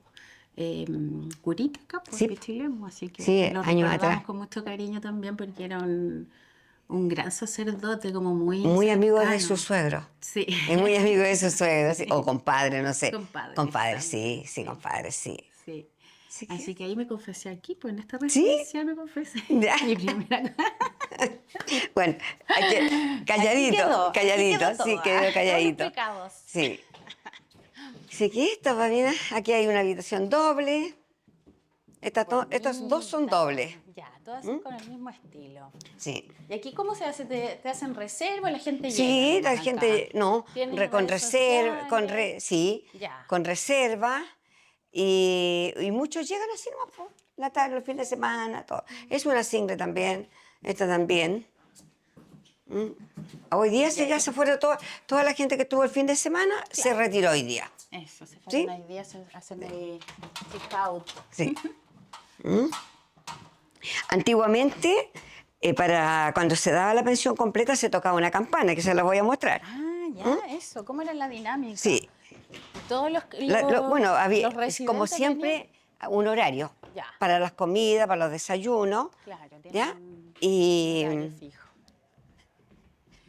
curita acá por Sí. Pichilemu, así que Sí, lo años recordamos atrás. con mucho cariño también porque era un gran sacerdote, como muy Muy amigo de cercano. su suegro. Sí. Es muy amigo de su suegro, sí. O compadre, no sé. Compadre, Compadre, también. sí, compadre, sí. Sí. Así que- Así que ahí me confesé aquí, pues en esta ¿Sí? residencia me confesé. Ya. Mi primera... Bueno, calladito, quedó, aquí calladito, quedó sí, todo, quedó todos calladito. los pecados. Sí. Así que esto, Fabiana, aquí hay una habitación doble. Estos 2 son dobles. Ya, todas son con el mismo estilo. Sí. ¿Y aquí cómo se hace? ¿Te hacen reserva o la gente Sí, llega la nomás gente, acá? no, ¿Tienes con redes reserva, sociales? sí, Ya. con reserva y muchos llegan así nomás, po, la tarde, los fines de semana, todo. Es una single también, esta también. Hoy día ya se fueron toda la gente que estuvo el fin de semana, se retiró hoy día. Eso, se ¿Sí? fueron hoy día, se hacen el check out. Sí. Antiguamente, para cuando se daba la pensión completa, se tocaba una campana, que se la voy a mostrar. Ah, ya, eso. ¿Cómo era la dinámica? Sí. Todos los, Bueno, había, los residentes como siempre, un horario Ya. para las comidas, para los desayunos, Claro, tienen ¿ya? un Y horario fijo.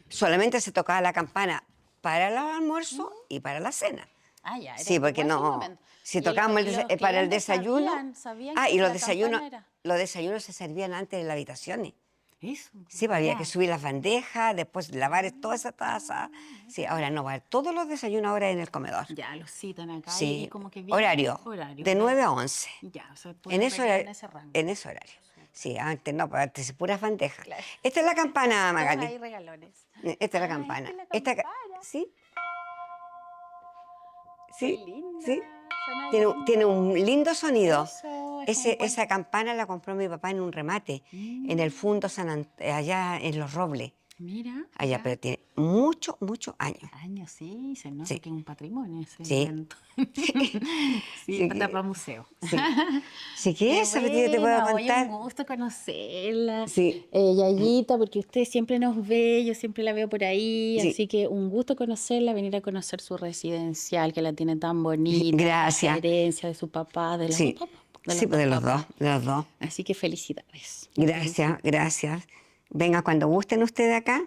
solamente se tocaba la campana para el almuerzo y para la cena. Ah, ya. era Sí, porque igual no. simplemente. Si Y los- tocábamos los para el clientes desayuno. sabían Y que los la desayunos, campana era- los desayunos se servían antes en las habitaciones. Eso. Sí, pues había ya. que subir las bandejas, después lavar toda esa taza. Sí, ahora no, todos los desayunos ahora en el comedor. Ya, los citan acá Sí, y como que vienen- horario, horario, de claro. 9 a 11. Ya, o sea, En pueden ese pegar horario. en ese rango. En ese horario. Sí, antes no, pues antes puras bandejas. Claro. Esta es la campana, Todos Magali. ahí regalones. Esta es la Ah, campana. esta es la campana. ¿Sí? Qué Sí, linda, sí. suena Tiene, lindo. tiene un lindo sonido. Eso, es un buen- Esa campana la compró mi papá en un remate, en el Fundo allá en Los Robles. Mira. Allá, pero tiene muchos años. Años, sí, se nota Sí. que es un patrimonio ese Sí. evento. Sí, Sí. tapa museo. Sí. Si Qué quieres, Petilla, te puedo buena, oye, contar. un gusto conocerla. Sí. Yayita, porque usted siempre nos ve, yo siempre la veo por ahí, Sí. así que un gusto conocerla, venir a conocer su residencial, que la tiene tan bonita. Gracias. La herencia de su papá, de los Sí. dos papás. Sí, pues de los dos, papás. de los dos. Así que felicidades. Gracias, gracias. Venga cuando gusten ustedes acá.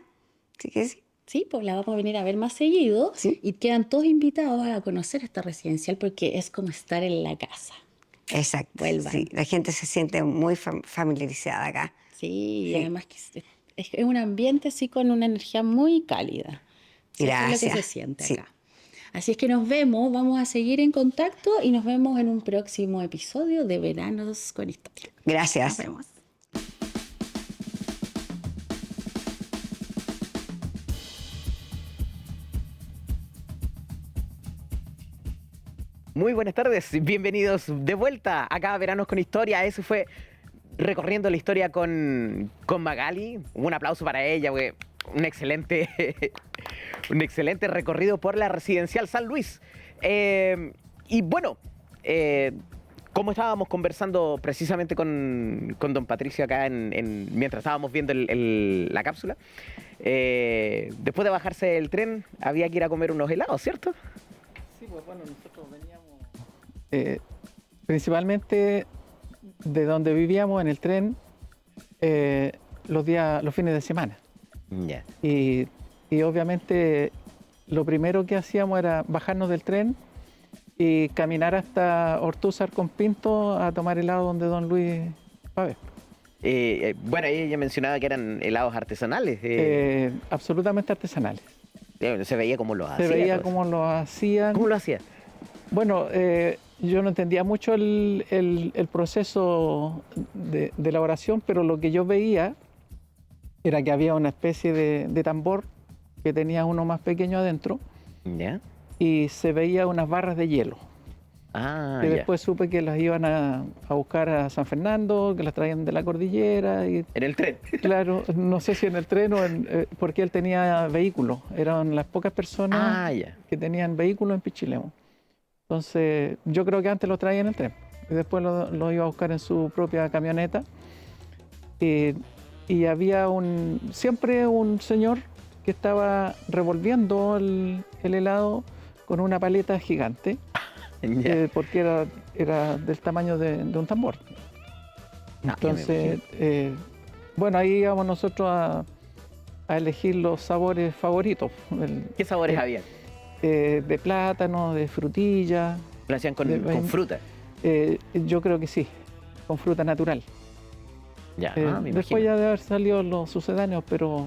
¿Sí que sí? Sí, pues la vamos a venir a ver más seguido Sí. y quedan todos invitados a conocer esta residencial porque es como estar en la casa. Exacto. Vuelvan. Sí, la gente se siente muy familiarizada acá. Sí, Sí. y además que es un ambiente así con una energía muy cálida. Sí, eso es lo Gracias. que se siente Sí. acá. Así es que nos vemos, vamos a seguir en contacto y nos vemos en un próximo episodio de Veranos con Historia. Gracias. Nos vemos. Muy buenas tardes, bienvenidos de vuelta acá a Veranos con Historia. Eso fue recorriendo la historia con Magali. Un aplauso para ella, güey. Un excelente recorrido por la Residencial San Luis. Y bueno, como estábamos conversando precisamente con don Patricio acá mientras estábamos viendo la cápsula, después de bajarse del tren había que ir a comer unos helados, ¿cierto? Sí, pues bueno, nosotros veníamos principalmente de donde vivíamos en el tren los fines de semana. Ya. Y obviamente lo primero que hacíamos era bajarnos del tren y caminar hasta Ortúzar con Pinto a tomar helado donde don Luis Pavés. Bueno, ella mencionaba que eran helados artesanales. Absolutamente artesanales. Se veía cómo lo hacía. Se veía todo cómo lo hacían. ¿Cómo lo hacía? Bueno, yo no entendía mucho el proceso de elaboración, pero lo que yo veía era que había una especie de tambor que tenía uno más pequeño adentro. ¿Ya? Y se veía unas barras de hielo. Ah, que ya. después supe que las iban a buscar a San Fernando, que las traían de la cordillera. Y, ¿En el tren? Claro, no sé si en el tren o porque él tenía vehículo. Eran las pocas personas que tenían vehículo en Pichilemu. Entonces, yo creo que antes lo traía en el tren. Y después lo iba a buscar en su propia camioneta. Y había siempre un señor que estaba revolviendo el helado con una paleta gigante. Porque era del tamaño de un tambor. Entonces, bueno, ahí íbamos nosotros a elegir los sabores favoritos. ¿Qué sabores había? De plátano, de frutilla. ¿Lo hacían con fruta? Yo creo que sí, con fruta natural. Ya, me después imagino. ya de haber salido los sucedáneos, pero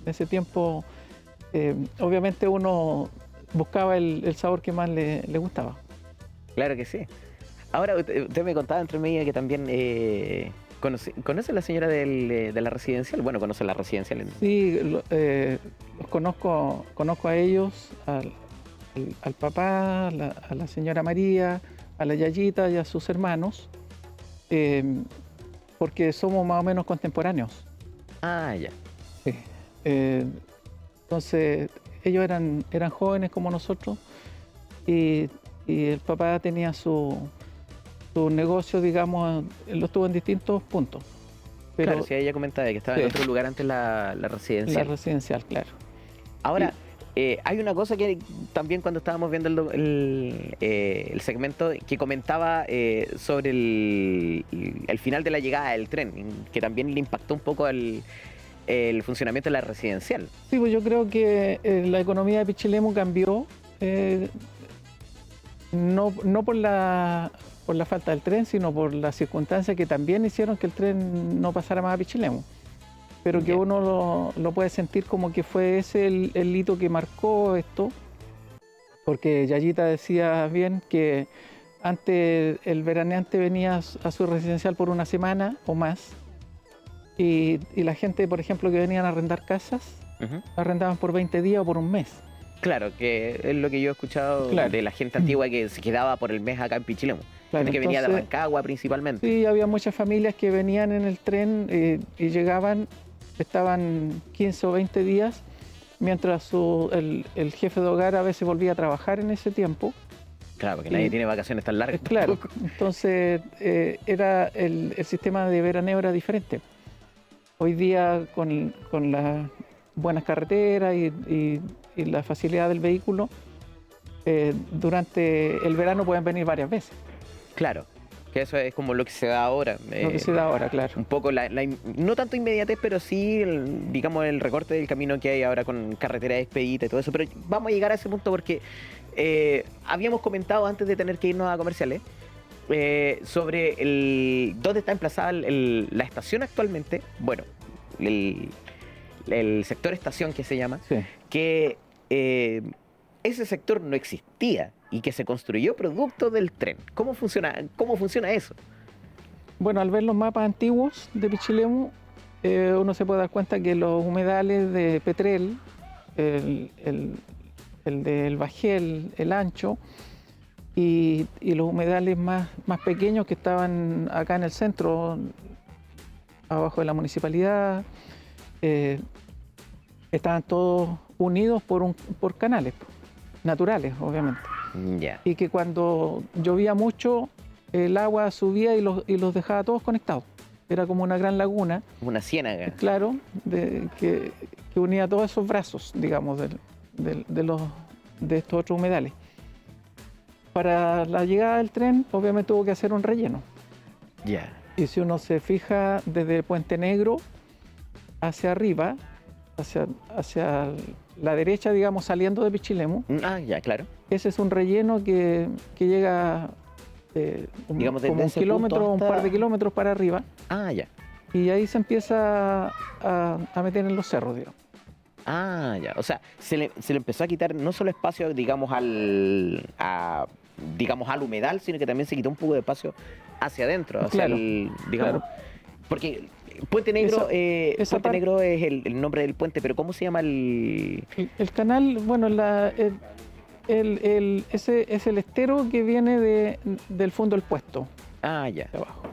en ese tiempo, obviamente uno buscaba el sabor que más le gustaba. Claro que sí. Ahora, usted me contaba entre medio que también ¿conoce a la señora de la residencial? Bueno, conoce la residencial. Sí, los conozco a ellos, al papá, a la señora María, a la Yayita y a sus hermanos, porque somos más o menos contemporáneos. Ah, ya. Sí. Entonces, ellos eran jóvenes como nosotros y el papá tenía su negocio, digamos, lo tuvo en distintos puntos. Pero, claro, sí, ella comentaba que estaba en otro lugar antes la residencial. La residencial, claro. Ahora, hay una cosa que también cuando estábamos viendo el segmento que comentaba sobre el final de la llegada del tren, que también le impactó un poco el funcionamiento de la residencial. Sí, pues yo creo que la economía de Pichilemu cambió, no por la falta del tren, sino por las circunstancias que también hicieron que el tren no pasara más a Pichilemu. Pero que uno lo puede sentir como que fue ese el hito que marcó esto, porque Yayita decía bien que antes el veraneante venía a su residencial por una semana o más, y la gente, por ejemplo, que venían a arrendar casas, arrendaban por 20 días o por un mes. Claro, que es lo que yo he escuchado de la gente antigua que se quedaba por el mes acá en Pichilemu. Claro, Gente que venía de entonces, Rancagua principalmente. Sí, había muchas familias que venían en el tren y llegaban estaban 15 o 20 días, mientras el jefe de hogar a veces volvía a trabajar en ese tiempo. Claro, porque nadie tiene vacaciones tan largas. Claro, entonces el sistema de veraneo era diferente. Hoy día con las buenas carreteras y la facilidad del vehículo, durante el verano pueden venir varias veces. Claro, que eso es como lo que se da ahora. Lo que se da ahora, claro. Un poco, no tanto inmediatez, pero sí, digamos, el recorte del camino que hay ahora con carretera expedita y todo eso. Pero vamos a llegar a ese punto porque habíamos comentado antes de tener que irnos a comerciales sobre dónde está emplazada la estación actualmente. Bueno, el sector estación que se llama, Sí. que ese sector no existía y que se construyó producto del tren. ¿Cómo funciona eso? Bueno, al ver los mapas antiguos de Pichilemu, uno se puede dar cuenta que los humedales de Petrel, el del Bajel, el Ancho, y los humedales más pequeños que estaban acá en el centro, abajo de la municipalidad, estaban todos unidos por canales naturales, obviamente. Ya. Y que cuando llovía mucho, el agua subía y los dejaba todos conectados. Era como una gran laguna. Una ciénaga. Claro, que unía todos esos brazos, digamos, de estos otros humedales. Para la llegada del tren, obviamente tuvo que hacer un relleno. Ya. Y si uno se fija desde Puente Negro hacia arriba, hacia la derecha, digamos, saliendo de Pichilemu. Ah, ya, claro. Ese es un relleno que llega digamos, como un kilómetro, un par de kilómetros para arriba. Ah, ya. Y ahí se empieza a meter en los cerros, digamos. Ah, ya. O sea, se le empezó a quitar no solo espacio, digamos, al humedal, sino que también se quitó un poco de espacio hacia adentro. Hacia Claro, digamos, claro. Porque Puente Negro, Puente Negro es el nombre del puente, pero ¿cómo se llama el canal? Bueno, ese es el estero que viene del fondo del puesto. Ah, ya. De abajo.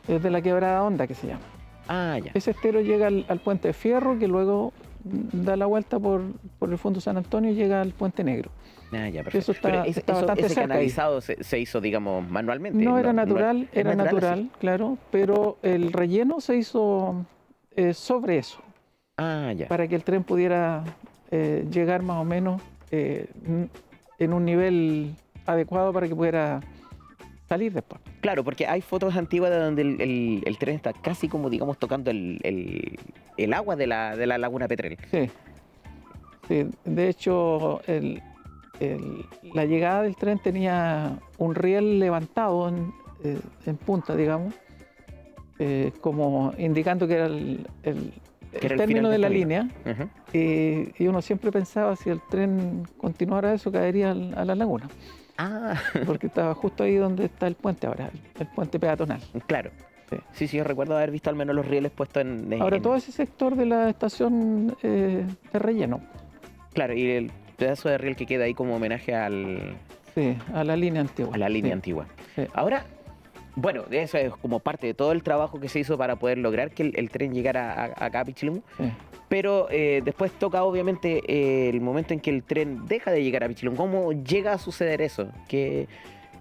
Es de la Quebrada Honda, que se llama. Ah, ya. Ese estero llega al puente de Fierro, que luego da la vuelta por el fondo San Antonio y llega al Puente Negro. Ah, ya, perfecto. Eso está bastante ese cerca canalizado se hizo, digamos, manualmente. No era natural, era natural, así. claro, pero el relleno se hizo sobre eso. Ah, ya. Para que el tren pudiera llegar más o menos en un nivel adecuado para que pudiera salir después. Claro, porque hay fotos antiguas de donde el tren está casi como, digamos, tocando el agua de la laguna Petrel. Sí. Sí, de hecho, la llegada del tren tenía un riel levantado en punta, digamos, como indicando que era el término de la línea. Uh-huh. Y uno siempre pensaba, si el tren continuara eso, caería a la laguna. Ah. Porque estaba justo ahí donde está el puente ahora, el puente peatonal. Claro. Sí, yo recuerdo haber visto al menos los rieles puestos en... Ahora, todo ese sector de la estación es relleno. Claro, y el pedazo de riel que queda ahí como homenaje Sí, a la línea antigua. A la línea sí. antigua. Sí. Ahora, bueno, eso es como parte de todo el trabajo que se hizo para poder lograr que el tren llegara acá a Pichilemu. Sí. Pero después toca obviamente el momento en que el tren deja de llegar a Pichilemu. ¿Cómo llega a suceder eso? ¿Qué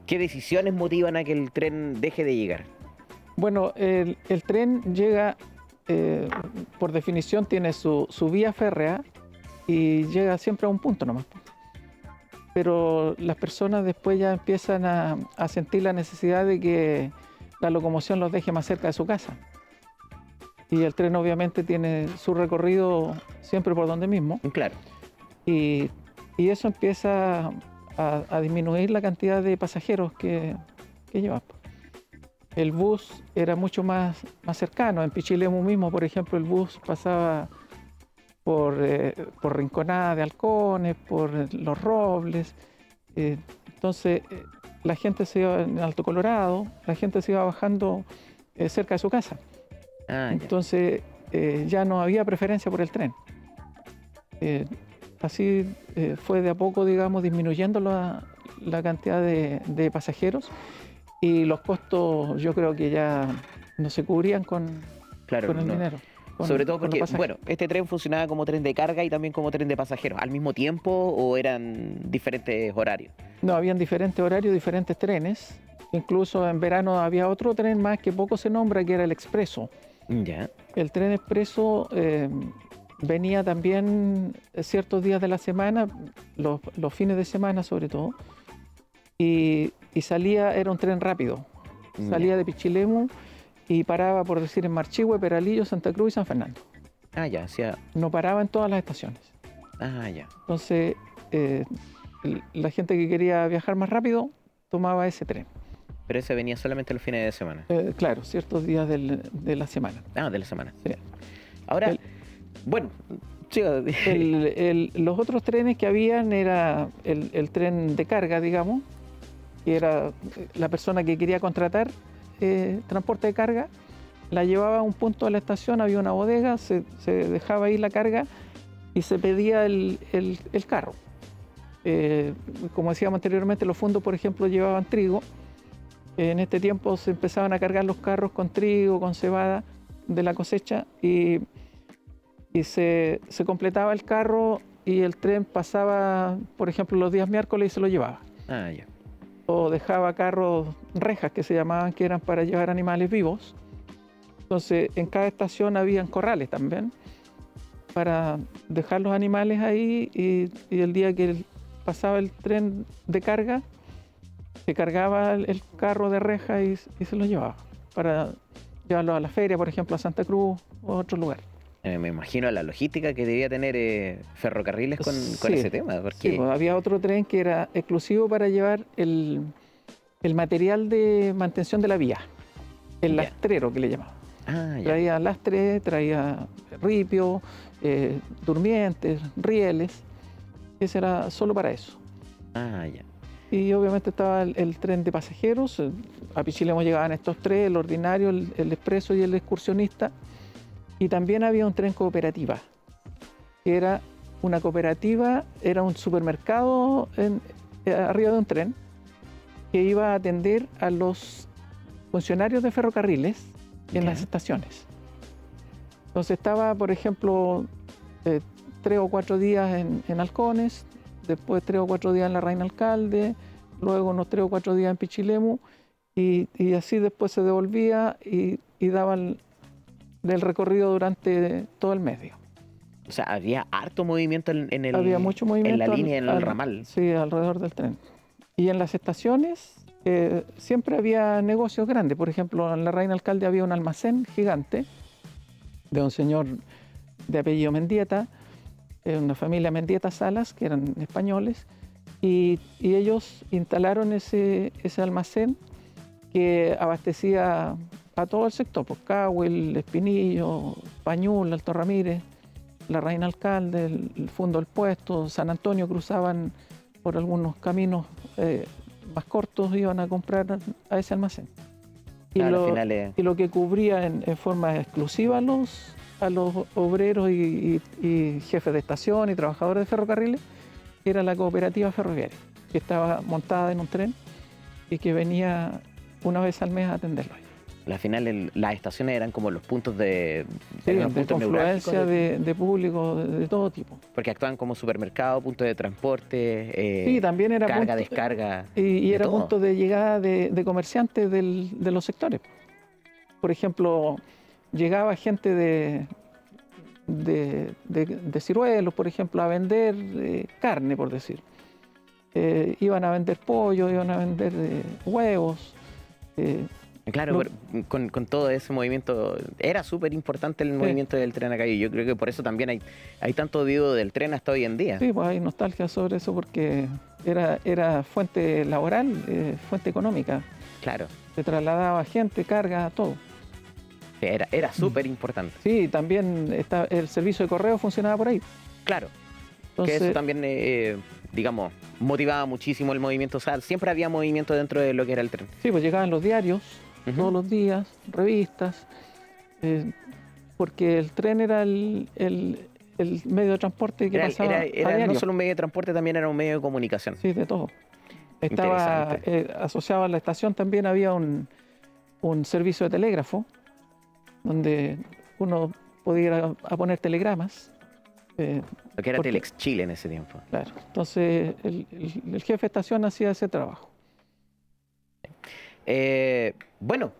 decisiones motivan a que el tren deje de llegar? Bueno, el tren llega, por definición, tiene su vía férrea y llega siempre a un punto nomás. Pero las personas después ya empiezan a sentir la necesidad de que la locomoción los deje más cerca de su casa. Y el tren obviamente tiene su recorrido siempre por donde mismo. Claro. Y eso empieza a disminuir la cantidad de pasajeros que lleva. El bus era mucho más cercano. En Pichilemu mismo, por ejemplo, el bus pasaba por Rinconada de Halcones, por Los Robles. Entonces, la gente se iba en Alto Colorado, la gente se iba bajando cerca de su casa. Entonces, ya no había preferencia por el tren. Así fue de a poco, digamos, disminuyendo la cantidad de pasajeros y los costos yo creo que ya no se cubrían con el dinero. Sobre todo con los porque, pasajeros. bueno, este tren funcionaba como tren de carga y también como tren de pasajeros. ¿Al mismo tiempo o eran diferentes horarios? No, habían diferentes horarios, diferentes trenes. Incluso en verano había otro tren más que poco se nombra, que era el expreso. Ya. El tren expreso venía también ciertos días de la semana, los fines de semana sobre todo, y salía, era un tren rápido. Salía de Pichilemu y paraba, por decir, en Marchihue, Peralillo, Santa Cruz y San Fernando. Ah, ya, hacía... No paraba en todas las estaciones. Ah, ya. Entonces, la gente que quería viajar más rápido tomaba ese tren. Pero ese venía solamente los fines de semana. Claro, ciertos días de la semana. Ah, de la semana. Sí. Ahora, bueno, sí, los otros trenes que habían era el tren de carga, digamos, que era la persona que quería contratar transporte de carga, la llevaba a un punto de la estación, había una bodega, se dejaba ahí la carga y se pedía el carro. Como decíamos anteriormente, los fondos, por ejemplo, llevaban trigo. En este tiempo se empezaban a cargar los carros con trigo, con cebada de la cosecha y se completaba el carro y el tren pasaba, por ejemplo, los días miércoles y se lo llevaba. Ah, ya. O dejaba carros, rejas que se llamaban, que eran para llevar animales vivos. Entonces, en cada estación habían corrales también para dejar los animales ahí y el día que pasaba el tren de carga, se cargaba el carro de reja y se lo llevaba para llevarlo a la feria, por ejemplo, a Santa Cruz o a otro lugar. Me imagino la logística que debía tener Ferrocarriles con ese tema. Porque... Sí, pues, había otro tren que era exclusivo para llevar el material de mantención de la vía, el lastrero que le llamaban. Ah, ya. Traía lastre, traía ripio, durmientes, rieles. Ese era solo para eso. Ah, ya. Y obviamente estaba el tren de pasajeros. A Pichilemu llegaban estos tres, el ordinario, el expreso y el excursionista. Y también había un tren cooperativa, que era una cooperativa, era un supermercado arriba de un tren, que iba a atender a los funcionarios de ferrocarriles en las estaciones. Entonces estaba, por ejemplo, 3 o 4 días en Halcones, después 3 o 4 días en la Reina Alcalde, luego unos 3 o 4 días en Pichilemu, y así después se devolvía y daban del recorrido durante todo el mes. O sea, había harto movimiento había mucho movimiento en la línea, en el ramal. Sí, alrededor del tren. Y en las estaciones siempre había negocios grandes. Por ejemplo, en la Reina Alcalde había un almacén gigante de un señor de apellido Mendieta, una familia Mendieta Salas, que eran españoles, y ellos instalaron ese almacén que abastecía a todo el sector, por Cahuel, Espinillo, Pañul, Alto Ramírez, la Reina Alcalde, el Fundo del Puesto, San Antonio, cruzaban por algunos caminos más cortos, iban a comprar a ese almacén. Y, claro, y lo que cubría en forma exclusiva a los obreros y jefes de estación y trabajadores de ferrocarriles era la cooperativa ferroviaria, que estaba montada en un tren y que venía una vez al mes a atenderlo. Al final las estaciones eran como los puntos de confluencia de público de todo tipo. Porque actuaban como supermercado, punto de transporte, sí, también era carga, descarga. Y era punto de llegada de comerciantes de los sectores. Por ejemplo, llegaba gente de Ciruelos, por ejemplo, a vender carne, por decir. Iban a vender pollo, iban a vender huevos. Claro, con todo ese movimiento, era súper importante el movimiento del tren acá y yo creo que por eso también hay tanto vivo del tren hasta hoy en día. Sí, pues hay nostalgia sobre eso porque era fuente laboral, fuente económica. Claro. Se trasladaba gente, carga, todo. Era súper importante. Sí, también el servicio de correo funcionaba por ahí. Claro. Entonces, que eso también, digamos, motivaba muchísimo el movimiento. O sea, siempre había movimiento dentro de lo que era el tren. Sí, pues llegaban los diarios todos los días, revistas, porque el tren era el medio de transporte que pasaba era no solo un medio de transporte, también era un medio de comunicación. Sí, de todo. Estaba asociado a la estación también había un servicio de telégrafo, donde uno podía ir a poner telegramas. Lo que era Telex Chile en ese tiempo. Claro, entonces el jefe de estación hacía ese trabajo. Bueno,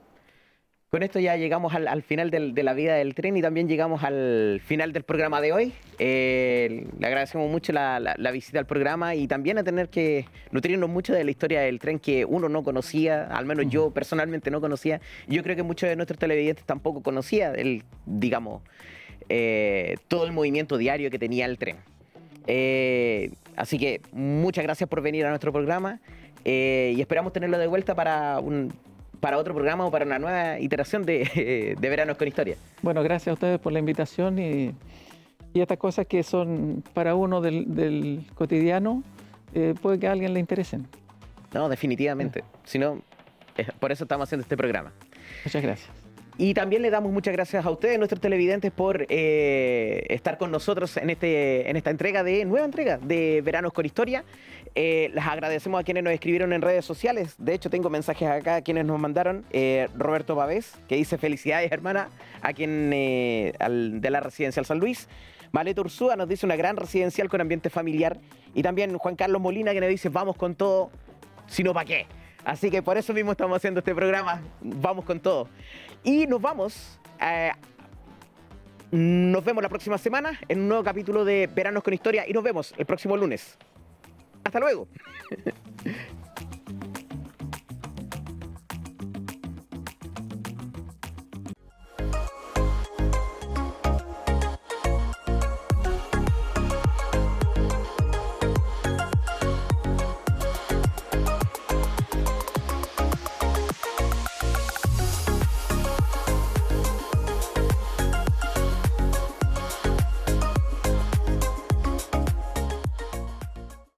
con esto ya llegamos al final de la vida del tren y también llegamos al final del programa de hoy. Le agradecemos mucho la visita al programa y también a tener que nutrirnos mucho de la historia del tren que uno no conocía, al menos yo personalmente no conocía. Yo creo que muchos de nuestros televidentes tampoco conocían todo el movimiento diario que tenía el tren. Así que muchas gracias por venir a nuestro programa y esperamos tenerlo de vuelta para otro programa o para una nueva iteración de Veranos con Historia. Bueno, gracias a ustedes por la invitación y estas cosas que son para uno del cotidiano, puede que a alguien le interesen. No, definitivamente. Si no, por eso estamos haciendo este programa. Muchas gracias. Y también le damos muchas gracias a ustedes, nuestros televidentes, por estar con nosotros en esta nueva entrega de Veranos con Historia. Les agradecemos a quienes nos escribieron en redes sociales. De hecho, tengo mensajes acá a quienes nos mandaron. Roberto Pavés, que dice felicidades, hermana, a quien de la Residencial San Luis. Maleta Ursúa nos dice una gran residencial con ambiente familiar. Y también Juan Carlos Molina, que nos dice vamos con todo, si no, ¿para qué? Así que por eso mismo estamos haciendo este programa. Vamos con todo. Y nos vamos. Nos vemos la próxima semana en un nuevo capítulo de Veranos con Historia y nos vemos el próximo lunes. Hasta luego.